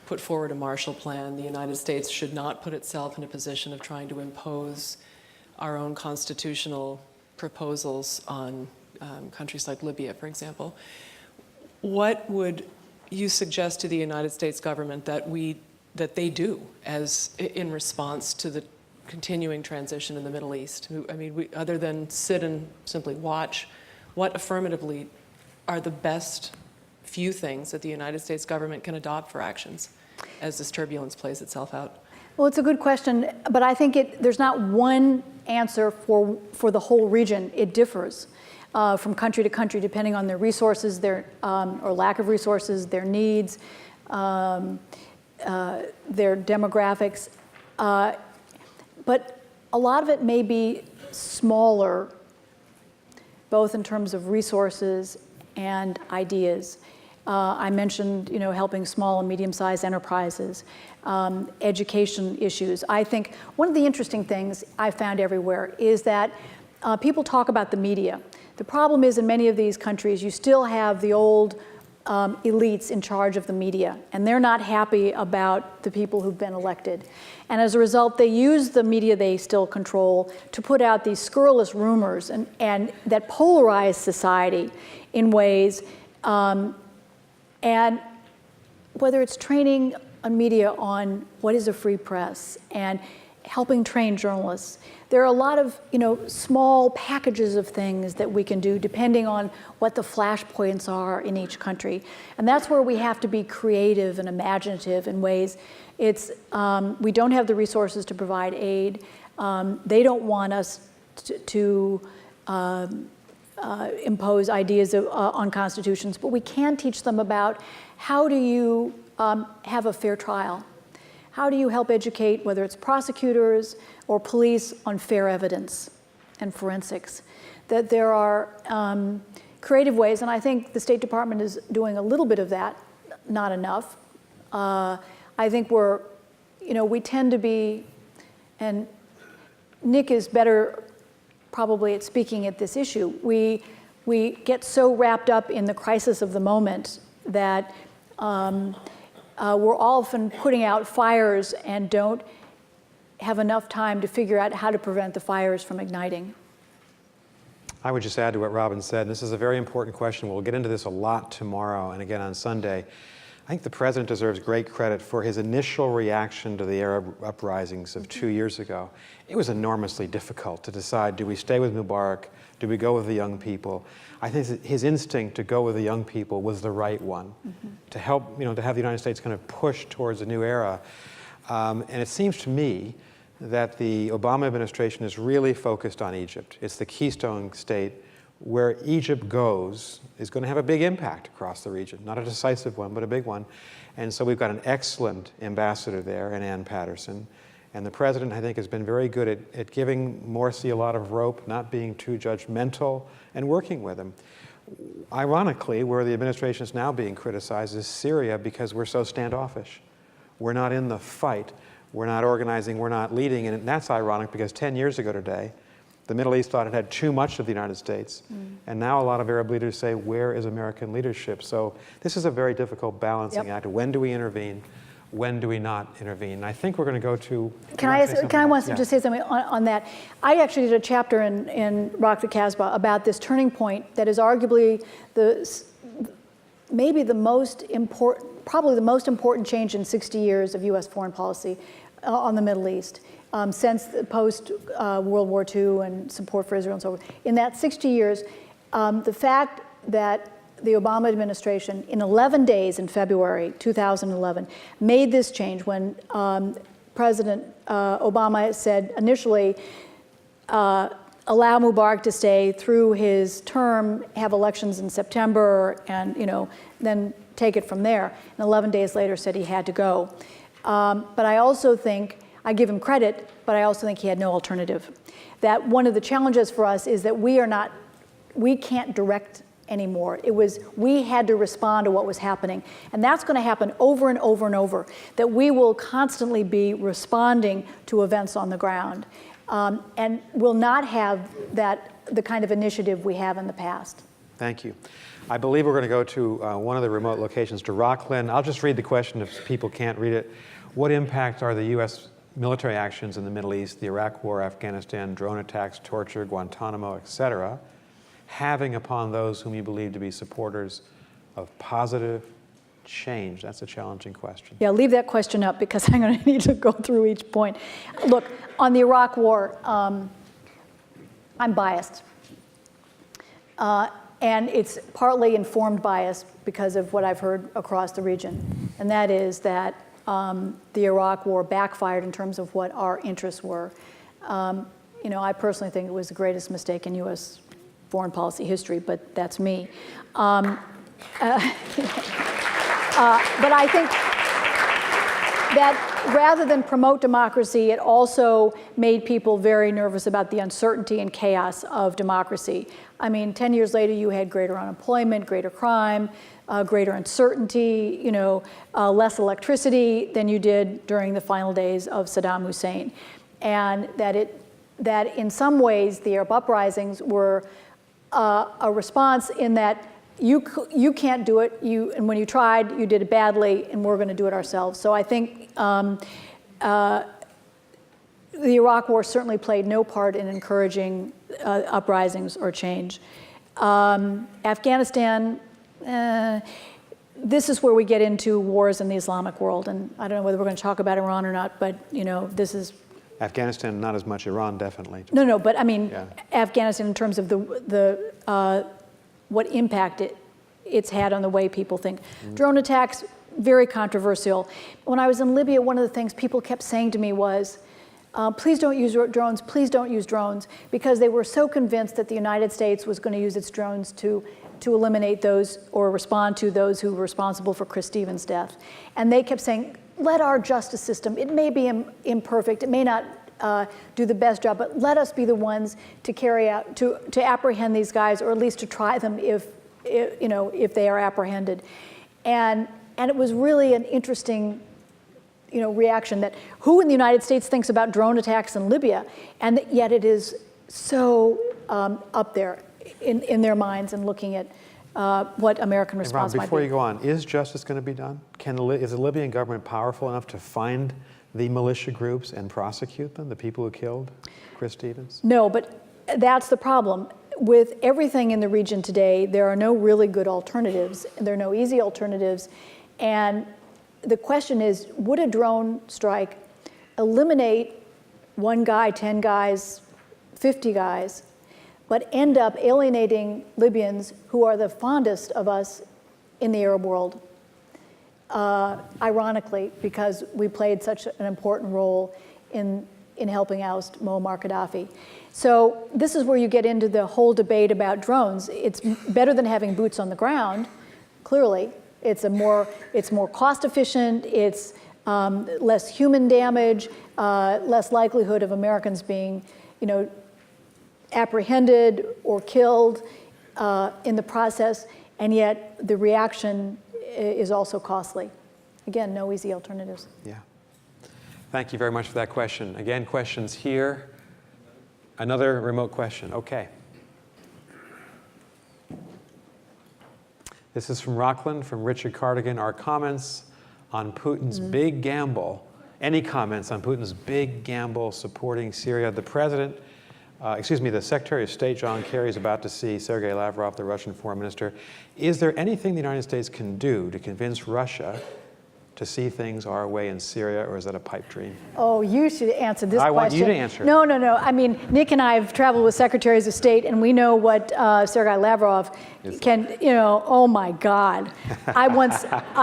put forward a Marshall Plan. The United States should not put itself in a position of trying to impose our own constitutional proposals on countries like Libya, for example. What would you suggest to the United States government that they do as in response to the continuing transition in the Middle East? Other than sit and simply watch, what affirmatively are the best few things that the United States government can adopt for actions as this turbulence plays itself out? Well, it's a good question, but I think there's not one answer for the whole region. It differs from country to country, depending on their resources, or lack of resources, their needs, their demographics. But a lot of it may be smaller, both in terms of resources and ideas. I mentioned, helping small and medium-sized enterprises, education issues. I think one of the interesting things I found everywhere is that people talk about the media. The problem is, in many of these countries, you still have the old elites in charge of the media, and they're not happy about the people who've been elected. And as a result, they use the media they still control to put out these scurrilous rumors and that polarize society in ways, and whether it's training on media on what is a free press and helping train journalists. There are a lot of small packages of things that we can do depending on what the flashpoints are in each country. And that's where we have to be creative and imaginative in ways. We don't have the resources to provide aid. They don't want us to impose ideas on constitutions, but we can teach them about how do you have a fair trial. How do you help educate, whether it's prosecutors or police, on fair evidence and forensics? That there are creative ways, and I think the State Department is doing a little bit of that, not enough. I think we tend to be, and Nick is better probably at speaking at this issue, we we get so wrapped up in the crisis of the moment that we're often putting out fires and don't have enough time to figure out how to prevent the fires from igniting. I would just add to what Robin said, and this is a very important question. We'll get into this a lot tomorrow and again on Sunday. I think the president deserves great credit for his initial reaction to the Arab uprisings of 2 years ago. It was enormously difficult to decide, do we stay with Mubarak? Do we go with the young people? I think his instinct to go with the young people was the right one, to help, to have the United States kind of push towards a new era. And it seems to me that the Obama administration is really focused on Egypt. It's the keystone state. Where Egypt goes is going to have a big impact across the region. Not a decisive one, but a big one. And so we've got an excellent ambassador there in Ann Patterson. And the president, I think, has been very good at giving Morsi a lot of rope, not being too judgmental, and working with him. Ironically, where the administration is now being criticized is Syria, because we're so standoffish. We're not in the fight. We're not organizing. We're not leading. And that's ironic, because 10 years ago today, the Middle East thought it had too much of the United States. And now a lot of Arab leaders say, where is American leadership? So this is a very difficult balancing act. When do we intervene? When do we not intervene? And I think we're going to go to... Can I just say something on that? I actually did a chapter in Rock the Casbah about this turning point that is arguably maybe the most important, probably the most important change in 60 years of U.S. foreign policy on the Middle East. Since the post-World War II and support for Israel and so forth. In that 60 years, the fact that the Obama administration, in 11 days in February 2011, made this change when President Obama said initially, allow Mubarak to stay through his term, have elections in September, and then take it from there. And 11 days later said he had to go. But I also think, I give him credit, but I also think he had no alternative. That one of the challenges for us is that we can't direct anymore. We had to respond to what was happening. And that's going to happen over and over and over, that we will constantly be responding to events on the ground, and will not have the kind of initiative we have in the past. Thank you. I believe we're going to go to one of the remote locations, to Rockland. I'll just read the question if people can't read it. What impact are the U.S. military actions in the Middle East, the Iraq War, Afghanistan, drone attacks, torture, Guantanamo, etc., having upon those whom you believe to be supporters of positive change? That's a challenging question. Yeah, leave that question up, because I'm going to need to go through each point. Look, on the Iraq War, I'm biased. And it's partly informed bias because of what I've heard across the region. And that is that the Iraq War backfired in terms of what our interests were. I personally think it was the greatest mistake in U.S. foreign policy history, but that's me. But I think that rather than promote democracy, it also made people very nervous about the uncertainty and chaos of democracy. I mean, 10 years later, you had greater unemployment, greater crime, greater uncertainty, less electricity than you did during the final days of Saddam Hussein. And that in some ways, the Arab uprisings were a response in that you can't do it, and when you tried, you did it badly, and we're going to do it ourselves. So I think the Iraq War certainly played no part in encouraging uprisings or change. Afghanistan, this is where we get into wars in the Islamic world, and I don't know whether we're going to talk about Iran or not, but this is... Afghanistan, not as much. Iran, definitely. No, but I mean, yeah. Afghanistan in terms of what impact it's had on the way people think. Drone attacks, very controversial. When I was in Libya, one of the things people kept saying to me was, please don't use drones, please don't use drones, because they were so convinced that the United States was going to use its drones to eliminate those or respond to those who were responsible for Chris Stevens' death. And they kept saying, let our justice system, it may be imperfect, it may not do the best job, but let us be the ones to carry out, to apprehend these guys, or at least to try them if they are apprehended. And it was really an interesting reaction that who in the United States thinks about drone attacks in Libya, and yet it is so up there. in their minds and looking at what American And Ron, response might before be. you go on, is justice going to be done? Is the Libyan government powerful enough to find the militia groups and prosecute them, the people who killed Chris Stevens? No, but that's the problem. With everything in the region today, there are no really good alternatives. There are no easy alternatives. And the question is, would a drone strike eliminate 1 guy, 10 guys, 50 guys, but end up alienating Libyans who are the fondest of us in the Arab world? Ironically, because we played such an important role in helping oust Muammar Gaddafi. So this is where you get into the whole debate about drones. It's better than having boots on the ground, clearly. It's more cost efficient, it's less human damage, less likelihood of Americans being, apprehended or killed in the process, and yet the reaction is also costly. Again, no easy alternatives. Yeah. Thank you very much for that question. Again, questions here. Another remote question. Okay. This is from Rockland, from Richard Cardigan. Our comments on Putin's big gamble. Any comments on Putin's big gamble supporting Syria? The Secretary of State, John Kerry, is about to see Sergei Lavrov, the Russian foreign minister. Is there anything the United States can do to convince Russia to see things our way in Syria, or is that a pipe dream? Oh, you should answer this question. I want you to answer it. No. I mean, Nick and I have traveled with secretaries of state, and we know what Sergei Lavrov can, oh my God. I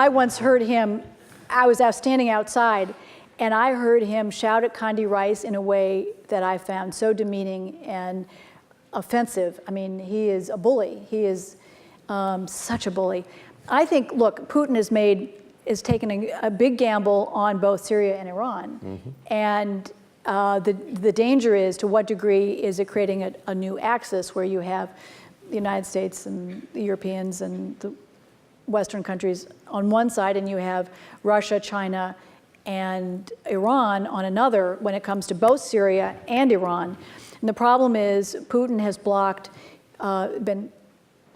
once heard him, I was standing outside, and I heard him shout at Condi Rice in a way that I found so demeaning and offensive. I mean, he is a bully. He is such a bully. I think, look, Putin is taking a big gamble on both Syria and Iran. Mm-hmm. And the danger is, to what degree is it creating a new axis where you have the United States and the Europeans and the Western countries on one side, and you have Russia, China, and Iran on another when it comes to both Syria and Iran. And the problem is Putin has been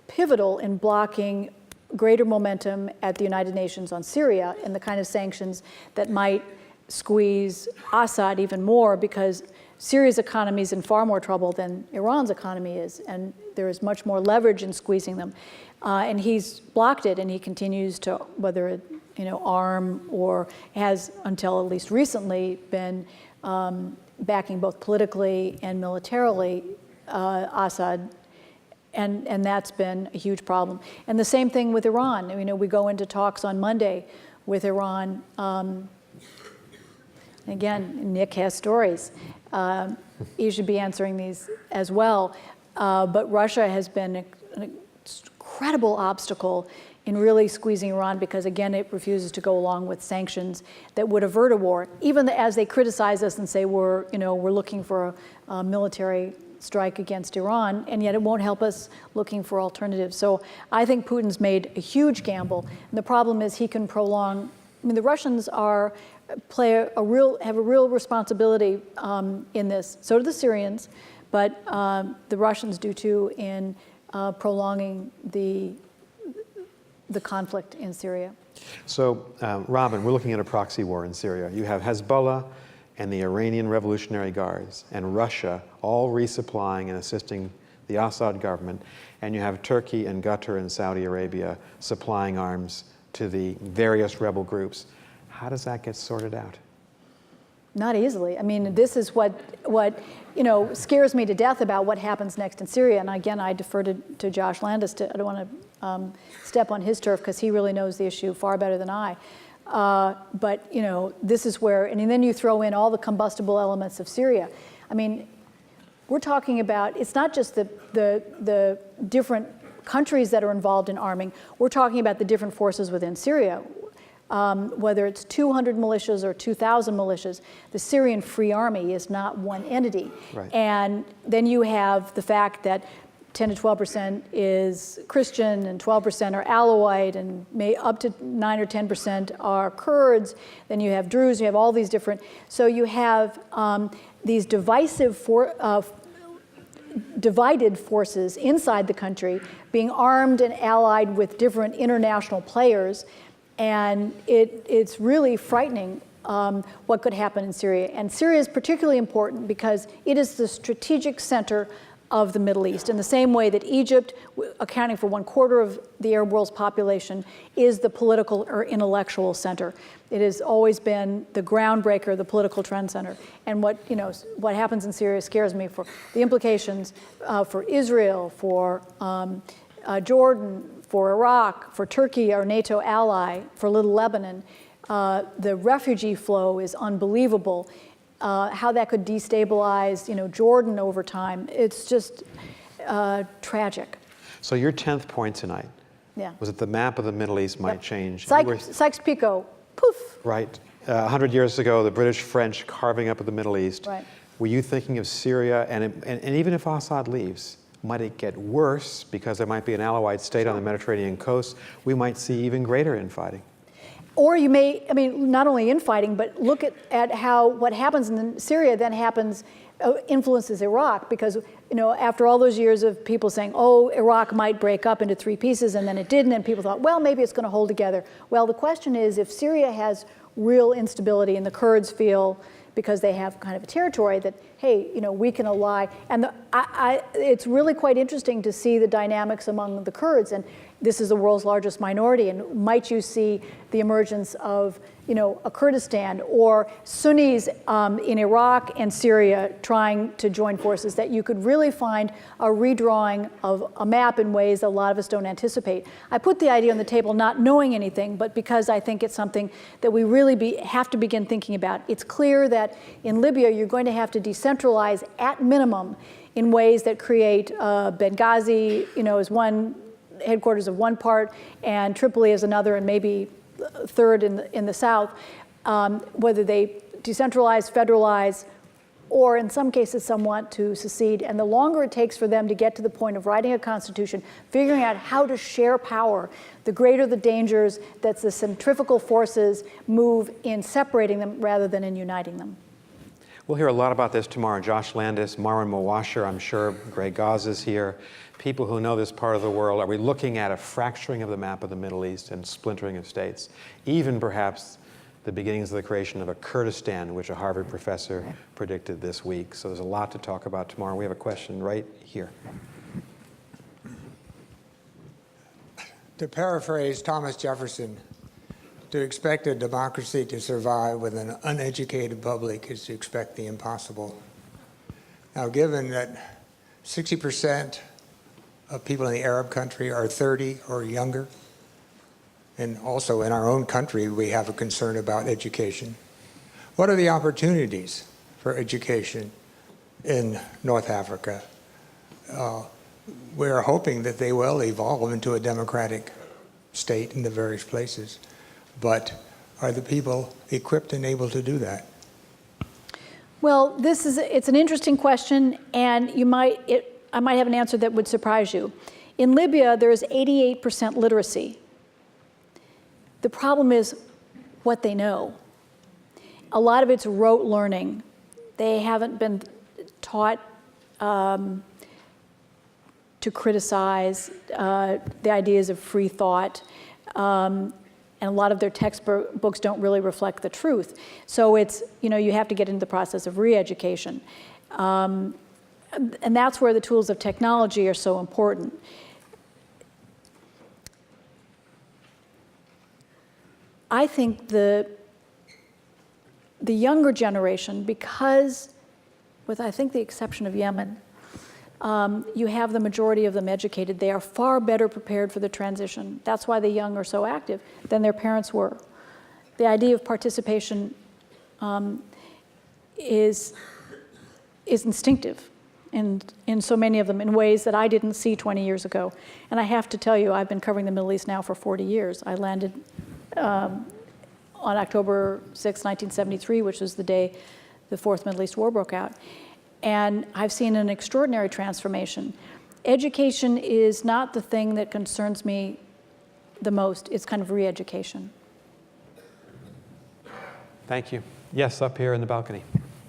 pivotal in blocking greater momentum at the United Nations on Syria and the kind of sanctions that might squeeze Assad even more, because Syria's economy is in far more trouble than Iran's economy is, and there is much more leverage in squeezing them. And he's blocked it, and he continues to, whether it, arm or has until at least recently been backing both politically and militarily Assad. And that's been a huge problem. And the same thing with Iran. We go into talks on Monday with Iran. Again, Nick has stories. He should be answering these as well. But Russia has been an incredible obstacle in really squeezing Iran, because, again, it refuses to go along with sanctions that would avert a war, even as they criticize us and say we're looking for a military strike against Iran, and yet it won't help us looking for alternatives. So I think Putin's made a huge gamble. And the problem is he can prolong. The Russians have a real responsibility in this. So do the Syrians, but the Russians do too in prolonging the conflict in Syria. So, Robin, we're looking at a proxy war in Syria. You have Hezbollah and the Iranian Revolutionary Guards and Russia all resupplying and assisting the Assad government, and you have Turkey and Qatar and Saudi Arabia supplying arms to the various rebel groups. How does that get sorted out? Not easily. This is what scares me to death about what happens next in Syria. And again, I defer to Josh Landis. I don't want to step on his turf, because he really knows the issue far better than I. But this is where, and then you throw in all the combustible elements of Syria. We're talking about, it's not just the different countries that are involved in arming. We're talking about the different forces within Syria. Whether it's 200 militias or 2,000 militias, the Syrian Free Army is not one entity. Right. And then you have the fact that 10 to 12% is Christian, and 12% are Alawite, and up to 9 or 10% are Kurds. Then you have Druze, you have all these different. So you have these divisive divided forces inside the country, being armed and allied with different international players, and it's really frightening what could happen in Syria. And Syria is particularly important because it is the strategic center of the Middle East, in the same way that Egypt, accounting for 1/4 of the Arab world's population, is the political or intellectual center. It has always been the groundbreaker, the political trend center. And what happens in Syria scares me for the implications for Israel, for Jordan, for Iraq, for Turkey, our NATO ally, for Little Lebanon. The refugee flow is unbelievable. How that could destabilize, Jordan over time. It's just tragic. So your 10th point tonight was that the map of the Middle East might change. Sykes-Picot, poof. Right. 100 years ago, the British, French carving up of the Middle East. Right. Were you thinking of Syria, and even if Assad leaves, might it get worse because there might be an Alawite state on the Mediterranean coast? We might see even greater infighting. Or you may, not only infighting, but look at how what happens in Syria then influences Iraq, because, after all those years of people saying, oh, Iraq might break up into 3 pieces, and then it didn't, and people thought, well, maybe it's going to hold together. Well, the question is, if Syria has real instability and the Kurds feel, because they have kind of a territory, that, hey, we can ally. And it's really quite interesting to see the dynamics among the Kurds. And this is the world's largest minority. And might you see the emergence of, a Kurdistan or Sunnis in Iraq and Syria trying to join forces, that you could really find a redrawing of a map in ways that a lot of us don't anticipate. I put the idea on the table not knowing anything, but because I think it's something that we really have to begin thinking about. It's clear that in Libya, you're going to have to decentralize at minimum in ways that create Benghazi, as one headquarters of one part, and Tripoli as another, and maybe third in the south, whether they decentralize, federalize, or in some cases some want to secede. And the longer it takes for them to get to the point of writing a constitution, figuring out how to share power, the greater the dangers that the centrifugal forces move in separating them rather than in uniting them. We'll hear a lot about this tomorrow. Josh Landis, Marwan Mawasher, I'm sure. Greg Gaz is here. People who know this part of the world. Are we looking at a fracturing of the map of the Middle East and splintering of states? Even perhaps the beginnings of the creation of a Kurdistan, which a Harvard professor predicted this week. So there's a lot to talk about tomorrow. We have a question right here. To paraphrase Thomas Jefferson, to expect a democracy to survive with an uneducated public is to expect the impossible. Now, given that 60% of people in the Arab country are 30 or younger, and also in our own country we have a concern about education, what are the opportunities for education in North Africa? We're hoping that they will evolve into a democratic state in the various places. But are the people equipped and able to do that? Well, it's an interesting question, and I might have an answer that would surprise you. In Libya, there is 88% literacy. The problem is what they know. A lot of it's rote learning. They haven't been taught to criticize the ideas of free thought. And a lot of their textbooks don't really reflect the truth. So it's, you have to get into the process of re-education. And that's where the tools of technology are so important. I think the younger generation, because, with I think the exception of Yemen, you have the majority of them educated. They are far better prepared for the transition. That's why the young are so active than their parents were. The idea of participation is instinctive in so many of them in ways that I didn't see 20 years ago. And I have to tell you, I've been covering the Middle East now for 40 years. I landed on October 6, 1973, which was the day the Fourth Middle East War broke out. And I've seen an extraordinary transformation. Education is not the thing that concerns me the most. It's kind of re-education. Thank you. Yes, up here in the balcony.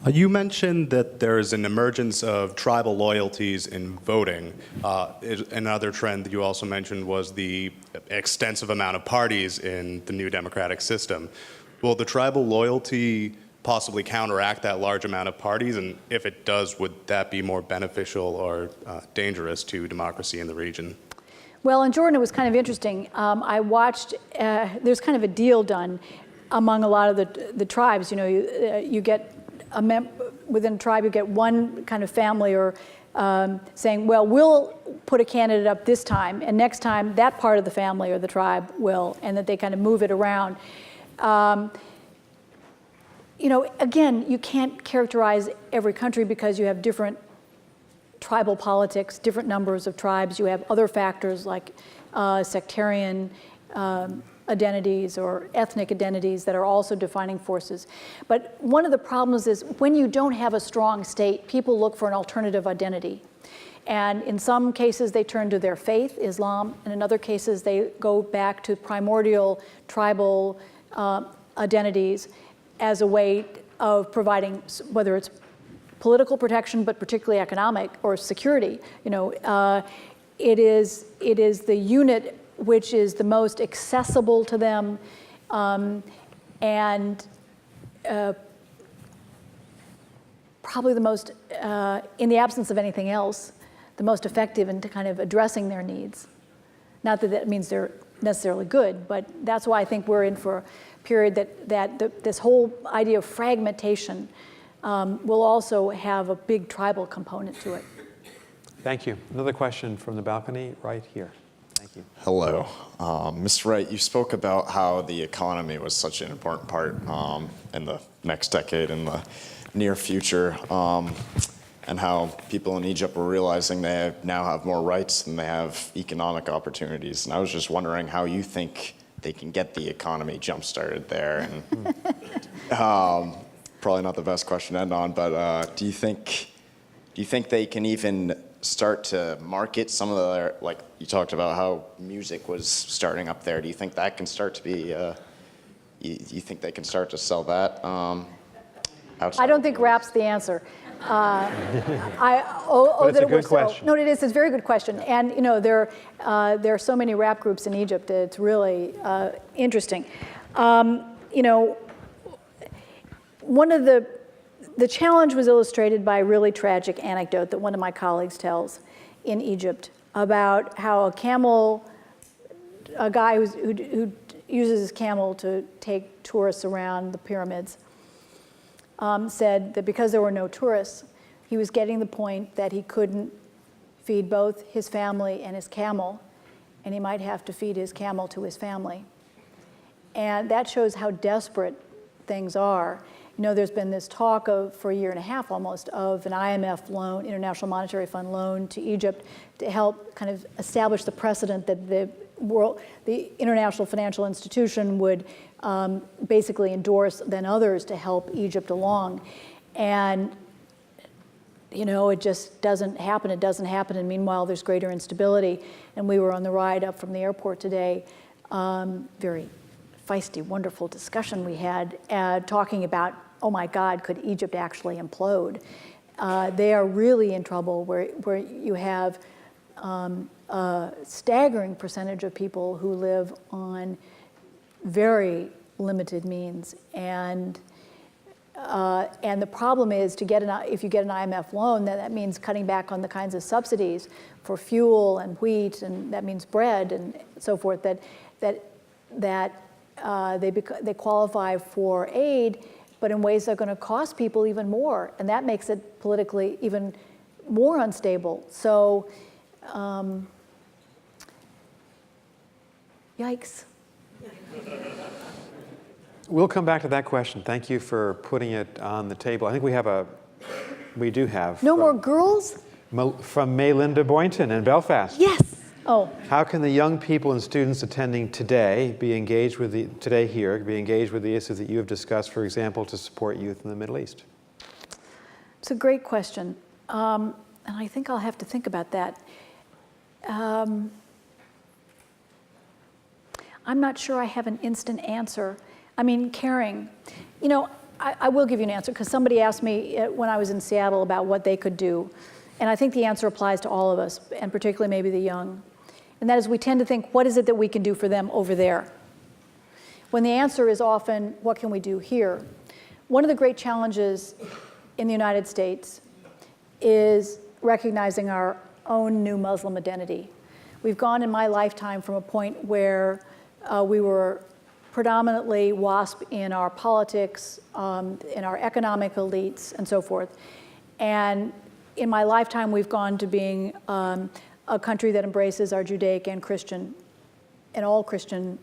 You mentioned that there is an emergence of tribal loyalties in voting. Another trend that you also mentioned was the extensive amount of parties in the new democratic system. Will the tribal loyalty possibly counteract that large amount of parties? And if it does, would that be more beneficial or dangerous to democracy in the region? Well, in Jordan, it was kind of interesting. I watched, there's kind of a deal done among a lot of the tribes. You know, you get within a tribe, you get one kind of family or saying, well, we'll put a candidate up this time, and next time that part of the family or the tribe will, and that they kind of move it around. You know, again, you can't characterize every country because you have different tribal politics, different numbers of tribes. You have other factors like sectarian identities or ethnic identities that are also defining forces. But one of the problems is when you don't have a strong state, people look for an alternative identity. And in some cases, they turn to their faith, Islam, and in other cases, they go back to primordial tribal identities as a way of providing, whether it's political protection, but particularly economic or security. You know, it is the unit which is the most accessible to them, and probably the most, in the absence of anything else, the most effective in kind of addressing their needs. Not that that means they're necessarily good, but that's why I think we're in for a period that this whole idea of fragmentation will also have a big tribal component to it. Thank you. Another question from the balcony right here. Thank you. Hello. Ms. Wright, you spoke about how the economy was such an important part in the next decade, in the near future, and how people in Egypt were realizing they now have more rights than they have economic opportunities. And I was just wondering how you think they can get the economy jump-started there. And probably not the best question to end on, but do you think they can even start to market some of their, like you talked about how music was starting up there. Do you think that can start to be, you think they can start to sell that outside? I don't think rap's the answer. It's a good question. No, it is. It's a very good question. And you know, there are so many rap groups in Egypt that it's really interesting. You know, one of the challenge was illustrated by a really tragic anecdote that one of my colleagues tells in Egypt about how a guy who uses his camel to take tourists around the pyramids, said that because there were no tourists, he was getting the point that he couldn't feed both his family and his camel, and he might have to feed his camel to his family. And that shows how desperate things are. You know, there's been this talk for a year and a half almost of an IMF loan, International Monetary Fund loan to Egypt to help kind of establish the precedent that the international financial institution would basically endorse then others to help Egypt along. And, you know, it just doesn't happen. It doesn't happen. And meanwhile, there's greater instability. And we were on the ride up from the airport today, very feisty, wonderful discussion we had talking about, oh my God, could Egypt actually implode? They are really in trouble where you have a staggering percentage of people who live on very limited means. And the problem is if you get an IMF loan, that means cutting back on the kinds of subsidies for fuel and wheat, and that means bread and so forth, they qualify for aid, but in ways that are going to cost people even more, and that makes it politically even more unstable. So, yikes. We'll come back to that question. Thank you for putting it on the table. I think we do have. No more girls? From Maylinda Boynton in Belfast. Yes. Oh. How can the young people and students attending today be engaged with the issues that you have discussed, for example, to support youth in the Middle East? It's a great question. And I think I'll have to think about that. I'm not sure I have an instant answer. I mean, caring. You know, I will give you an answer, because somebody asked me when I was in Seattle about what they could do. And I think the answer applies to all of us, and particularly maybe the young. And that is, we tend to think, what is it that we can do for them over there? When the answer is often, what can we do here? One of the great challenges in the United States is recognizing our own new Muslim identity. We've gone in my lifetime from a point where we were predominantly WASP in our politics, in our economic elites, and so forth. And in my lifetime, we've gone to being a country that embraces our Judaic and Christian, and all Christian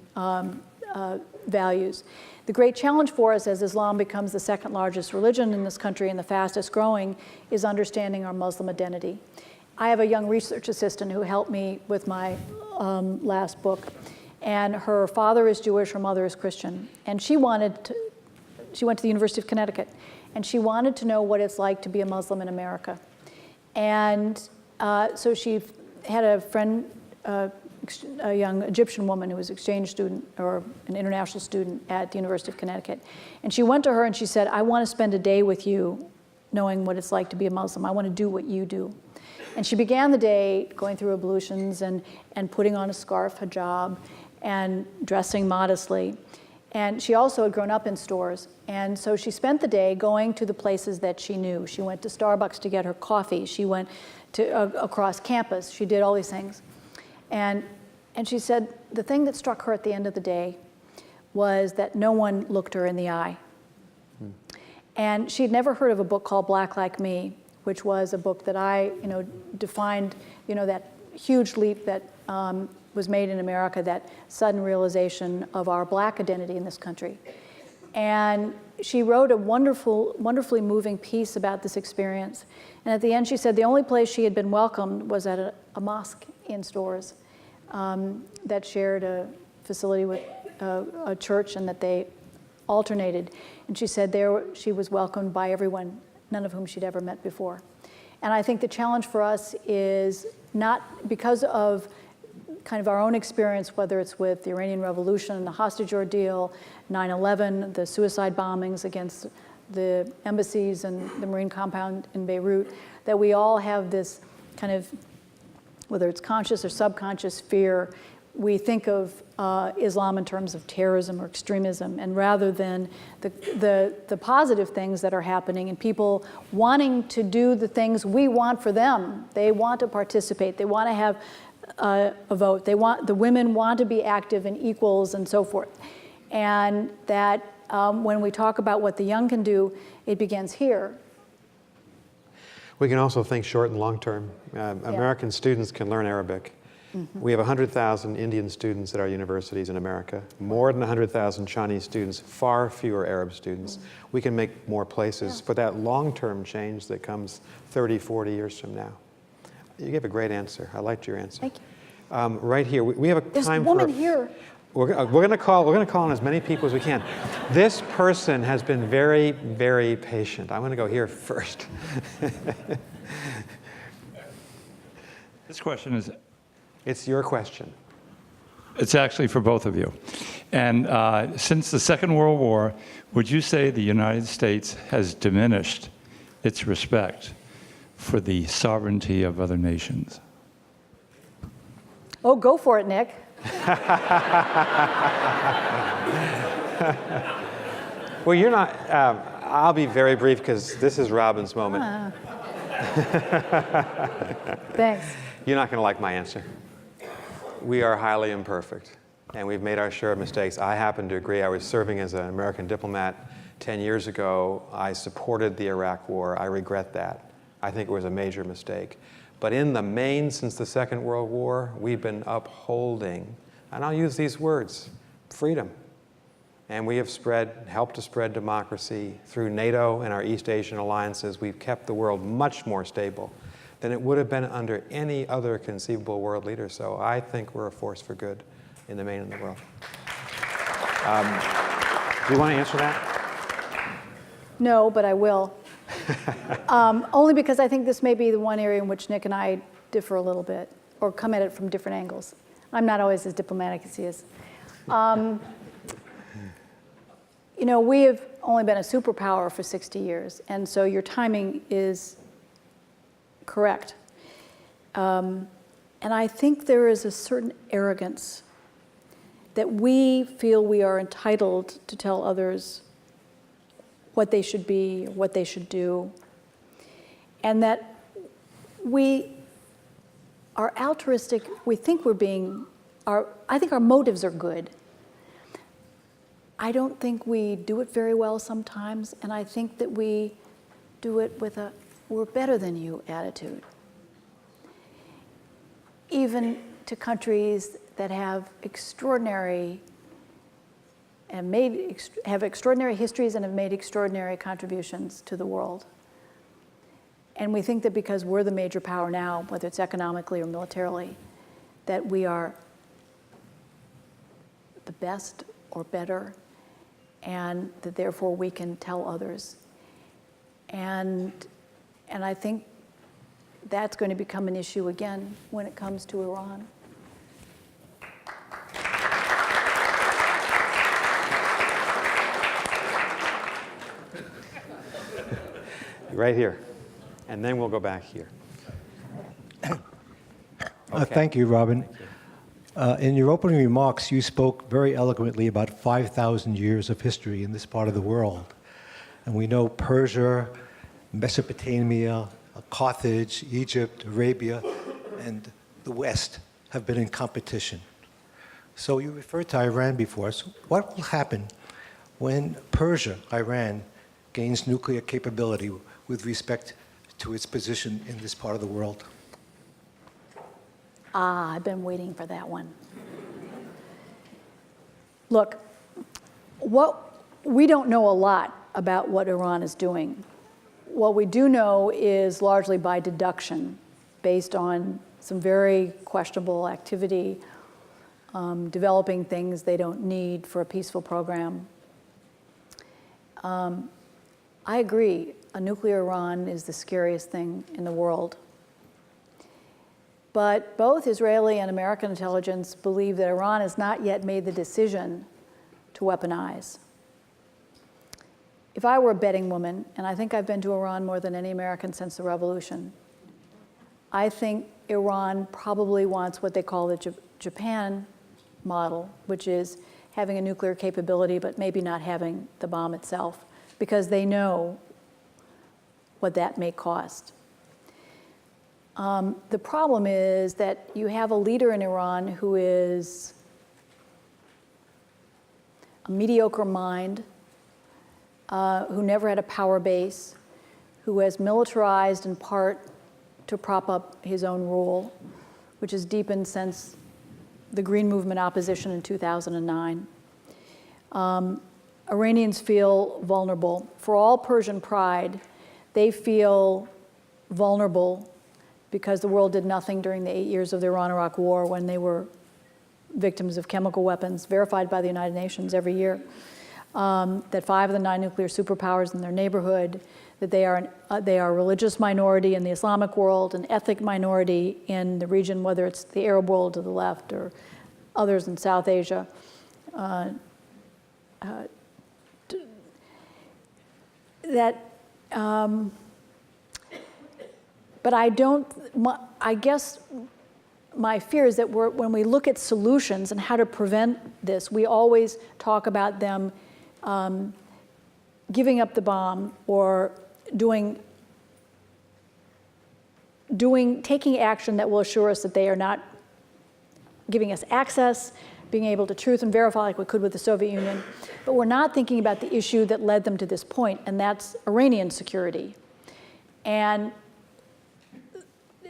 values. The great challenge for us as Islam becomes the second largest religion in this country and the fastest growing is understanding our Muslim identity. I have a young research assistant who helped me with my last book. And her father is Jewish, her mother is Christian. And she went to the University of Connecticut, and she wanted to know what it's like to be a Muslim in America. And so she had a friend, a young Egyptian woman who was an exchange student or an international student at the University of Connecticut. And she went to her and she said, I want to spend a day with you knowing what it's like to be a Muslim. I want to do what you do. And she began the day going through ablutions and putting on a scarf, hijab, and dressing modestly. And she also had grown up in stores. And so she spent the day going to the places that she knew. She went to Starbucks to get her coffee. She went to across campus. She did all these things. And she said the thing that struck her at the end of the day was that no one looked her in the eye. And she'd never heard of a book called Black Like Me, which was a book that I defined that huge leap that was made in America, that sudden realization of our Black identity in this country. And she wrote a wonderfully moving piece about this experience. And at the end, she said the only place she had been welcomed was at a mosque in Stores that shared a facility with a church, and that they alternated. And she said there she was welcomed by everyone, none of whom she'd ever met before. And I think the challenge for us is not because of kind of our own experience, whether it's with the Iranian Revolution, the hostage ordeal, 9/11, the suicide bombings against the embassies and the Marine compound in Beirut, that we all have this kind of, whether it's conscious or subconscious fear, we think of Islam in terms of terrorism or extremism, and rather than the positive things that are happening and people wanting to do the things we want for them. They want to participate. They want to have a vote. The women want to be active and equals and so forth. And that when we talk about what the young can do, it begins here. We can also think short and long term. American students can learn Arabic. Mm-hmm. We have 100,000 Indian students at our universities in America, more than 100,000 Chinese students, far fewer Arab students. Mm-hmm. We can make more places for that long-term change that comes 30, 40 years from now. You gave a great answer. I liked your answer. Thank you. Right here, we have a There's time a woman for here. We're going to call on as many people as we can. This person has been very, very patient. I'm going to go here first. This question is... It's your question. It's actually for both of you. And since the Second World War, would you say the United States has diminished its respect for the sovereignty of other nations? Oh, go for it, Nick. Well, you're not, I'll be very brief because this is Robin's moment. Thanks. You're not going to like my answer. We are highly imperfect, and we've made our share of mistakes. I happen to agree. I was serving as an American diplomat 10 years ago. I supported the Iraq War. I regret that. I think it was a major mistake. But in the main, since the Second World War, we've been upholding, and I'll use these words, freedom. And we have helped to spread democracy through NATO and our East Asian alliances. We've kept the world much more stable than it would have been under any other conceivable world leader. So I think we're a force for good in the main of the world. Do you want to answer that? No, but I will. Only because I think this may be the one area in which Nick and I differ a little bit, or come at it from different angles. I'm not always as diplomatic as he is. We have only been a superpower for 60 years. And so your timing is correct. And I think there is a certain arrogance that we feel we are entitled to tell others what they should be, what they should do, and that we are altruistic. We think we're being, I think our motives are good. I don't think we do it very well sometimes, and I think that we do it with a we're better than you attitude. Even to countries that have extraordinary and have extraordinary histories and have made extraordinary contributions to the world. And we think that because we're the major power now, whether it's economically or militarily, that we are the best or better, and that therefore we can tell others. And I think that's going to become an issue again when it comes to Iran. Right here. And then we'll go back here. Thank you, Robin. In your opening remarks, you spoke very eloquently about 5,000 years of history in this part of the world. And we know Persia, Mesopotamia, Carthage, Egypt, Arabia, and the West have been in competition. So you referred to Iran before. So what will happen when Persia, Iran, gains nuclear capability with respect to its position in this part of the world? I've been waiting for that one. Look, we don't know a lot about what Iran is doing. What we do know is largely by deduction, based on some very questionable activity, developing things they don't need for a peaceful program. I agree, a nuclear Iran is the scariest thing in the world. But both Israeli and American intelligence believe that Iran has not yet made the decision to weaponize. If I were a betting woman, and I think I've been to Iran more than any American since the revolution, I think Iran probably wants what they call the Japan model, which is having a nuclear capability but maybe not having the bomb itself, because they know what that may cost. The problem is that you have a leader in Iran who is a mediocre mind, who never had a power base, who has militarized in part to prop up his own rule, which has deepened since the Green Movement opposition in 2009. Iranians feel vulnerable. For all Persian pride, they feel vulnerable because the world did nothing during the 8 years of the Iran-Iraq War when they were victims of chemical weapons, verified by the United Nations every year, that 5 of the 9 nuclear superpowers in their neighborhood, that they are a religious minority in the Islamic world, an ethnic minority in the region, whether it's the Arab world to the left or others in South Asia. But I guess my fear is that when we look at solutions and how to prevent this, we always talk about them giving up the bomb or taking action that will assure us that they are not giving us access, being able to truth and verify like we could with the Soviet Union. But we're not thinking about the issue that led them to this point, and that's Iranian security. And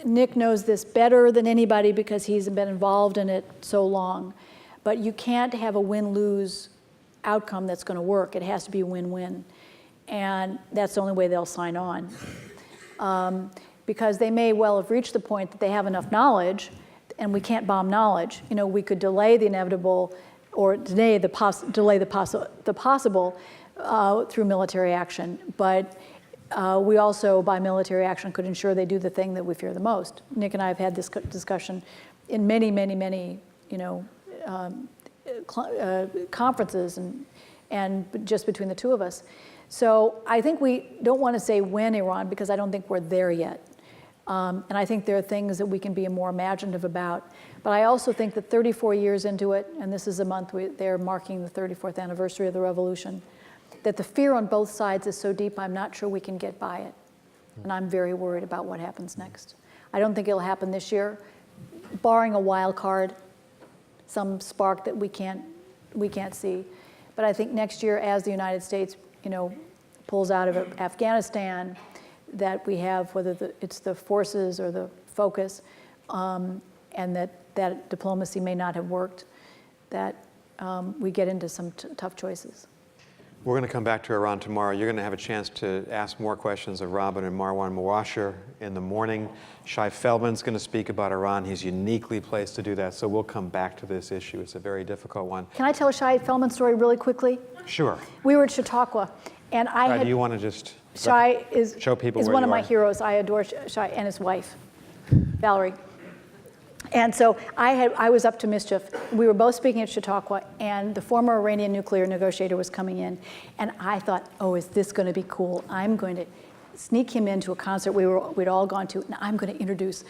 Nick knows this better than anybody because he's been involved in it so long. But you can't have a win-lose outcome that's going to work. It has to be a win-win. And that's the only way they'll sign on. Because they may well have reached the point that they have enough knowledge, and we can't bomb knowledge. You know, we could delay the inevitable or delay the possible through military action. But we also, by military action, could ensure they do the thing that we fear the most. Nick and I have had this discussion in many, many, many, conferences and just between the two of us. So I think we don't want to say when Iran, because I don't think we're there yet. And I think there are things that we can be more imaginative about. But I also think that 34 years into it, and this is a month they're marking the 34th anniversary of the revolution, that the fear on both sides is so deep, I'm not sure we can get by it. And I'm very worried about what happens next. I don't think it'll happen this year, barring a wild card, some spark that we can't see. But I think next year, as the United States, pulls out of Afghanistan, that we have, whether it's the forces or the focus, and that diplomacy may not have worked, that we get into some tough choices. We're going to come back to Iran tomorrow. You're going to have a chance to ask more questions of Robin and Marwan Mawasher in the morning. Shai Feldman's going to speak about Iran. He's uniquely placed to do that, so we'll come back to this issue. It's a very difficult one. Can I tell a Shai Feldman story really quickly? Sure. We were at Chautauqua, and Do you want to just Shai show people is where one you of my are? heroes. I adore Shai and his wife, Valerie. And so I was up to mischief. We were both speaking at Chautauqua, and the former Iranian nuclear negotiator was coming in. And I thought, oh, is this going to be cool? I'm going to sneak him into a concert we'd all gone to, and I'm going to introduce,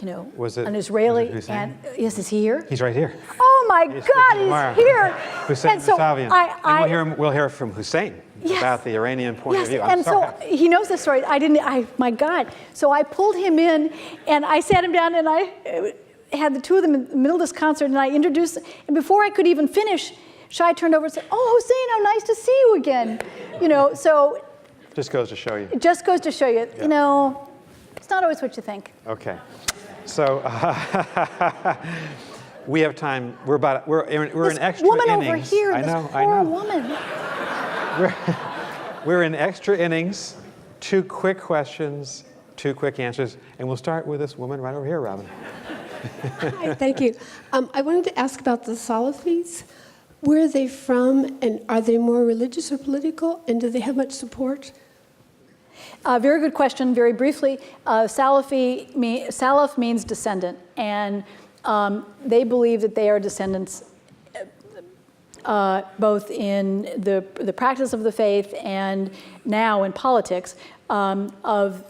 an Israeli. And yes, is he here? He's right here. Oh my God, he's here! Hussein And so Mousavian. And we'll hear from Hussein about the Iranian point of view. And so he knows the story. My God. So I pulled him in, and I sat him down, and I had the two of them in the middle of this concert, and I introduced, and before I could even finish, Shai turned over and said, "Oh, Hussein, how nice to see you again." So. Just goes to show you. It just goes to show you, Yeah. It's not always what you think. Okay. So we have time. We're in extra woman innings. over here, I this know. poor woman. We're in extra innings. 2 quick questions, 2 quick answers, and we'll start with this woman right over here, Robin. Hi, thank you. I wanted to ask about the Salafis. Where are they from, and are they more religious or political, and do they have much support? Very good question. Very briefly, Salaf means descendant, and they believe that they are descendants both in the practice of the faith and now in politics of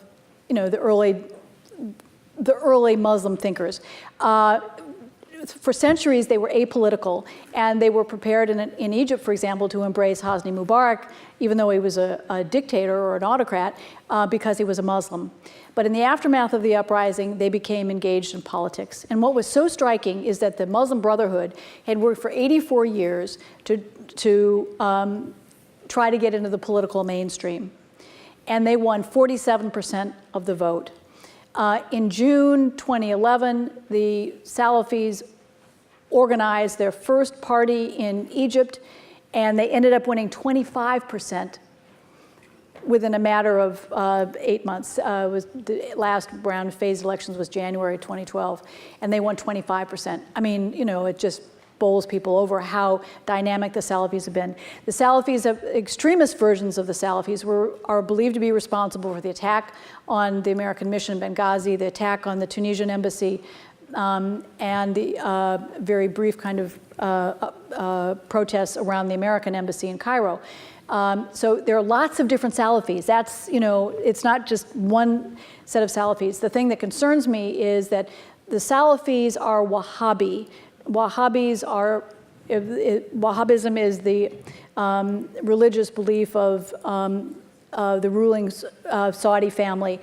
the early Muslim thinkers. For centuries, they were apolitical, and they were prepared in Egypt, for example, to embrace Hosni Mubarak, even though he was a dictator or an autocrat, because he was a Muslim. But in the aftermath of the uprising, they became engaged in politics. And what was so striking is that the Muslim Brotherhood had worked for 84 years to try to get into the political mainstream. And they won 47% of the vote. In June 2011, the Salafis organized their first party in Egypt, and they ended up winning 25% within a matter of 8 months. The last round of phased elections was January 2012, and they won 25%. I mean, it just bowls people over how dynamic the Salafis have been. The Salafis, extremist versions of the Salafis, are believed to be responsible for the attack on the American mission in Benghazi, the attack on the Tunisian embassy, and the very brief kind of protests around the American embassy in Cairo. So there are lots of different Salafis. That's, it's not just one set of Salafis. The thing that concerns me is that the Salafis are Wahhabi. Wahhabism is the religious belief of the ruling Saudi family,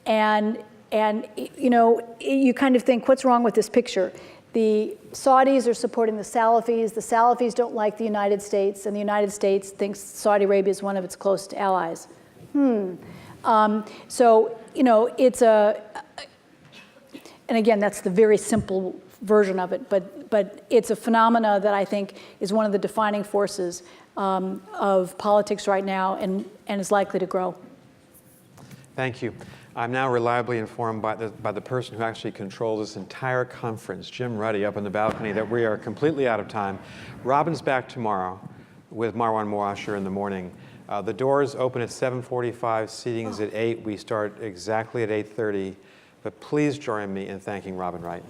and you kind of think, what's wrong with this picture? The Saudis are supporting the Salafis don't like the United States, and the United States thinks Saudi Arabia is one of its closest allies. So it's and again, that's the very simple version of it, but it's a phenomena that I think is one of the defining forces of politics right now, and is likely to grow. Thank you. I'm now reliably informed by the person who actually controls this entire conference, Jim Ruddy, up on the balcony, that we are completely out of time. Robin's back tomorrow with Marwan Mawasher in the morning. The doors open at 7:45, seating is at 8. We start exactly at 8:30. But please join me in thanking Robin Wright.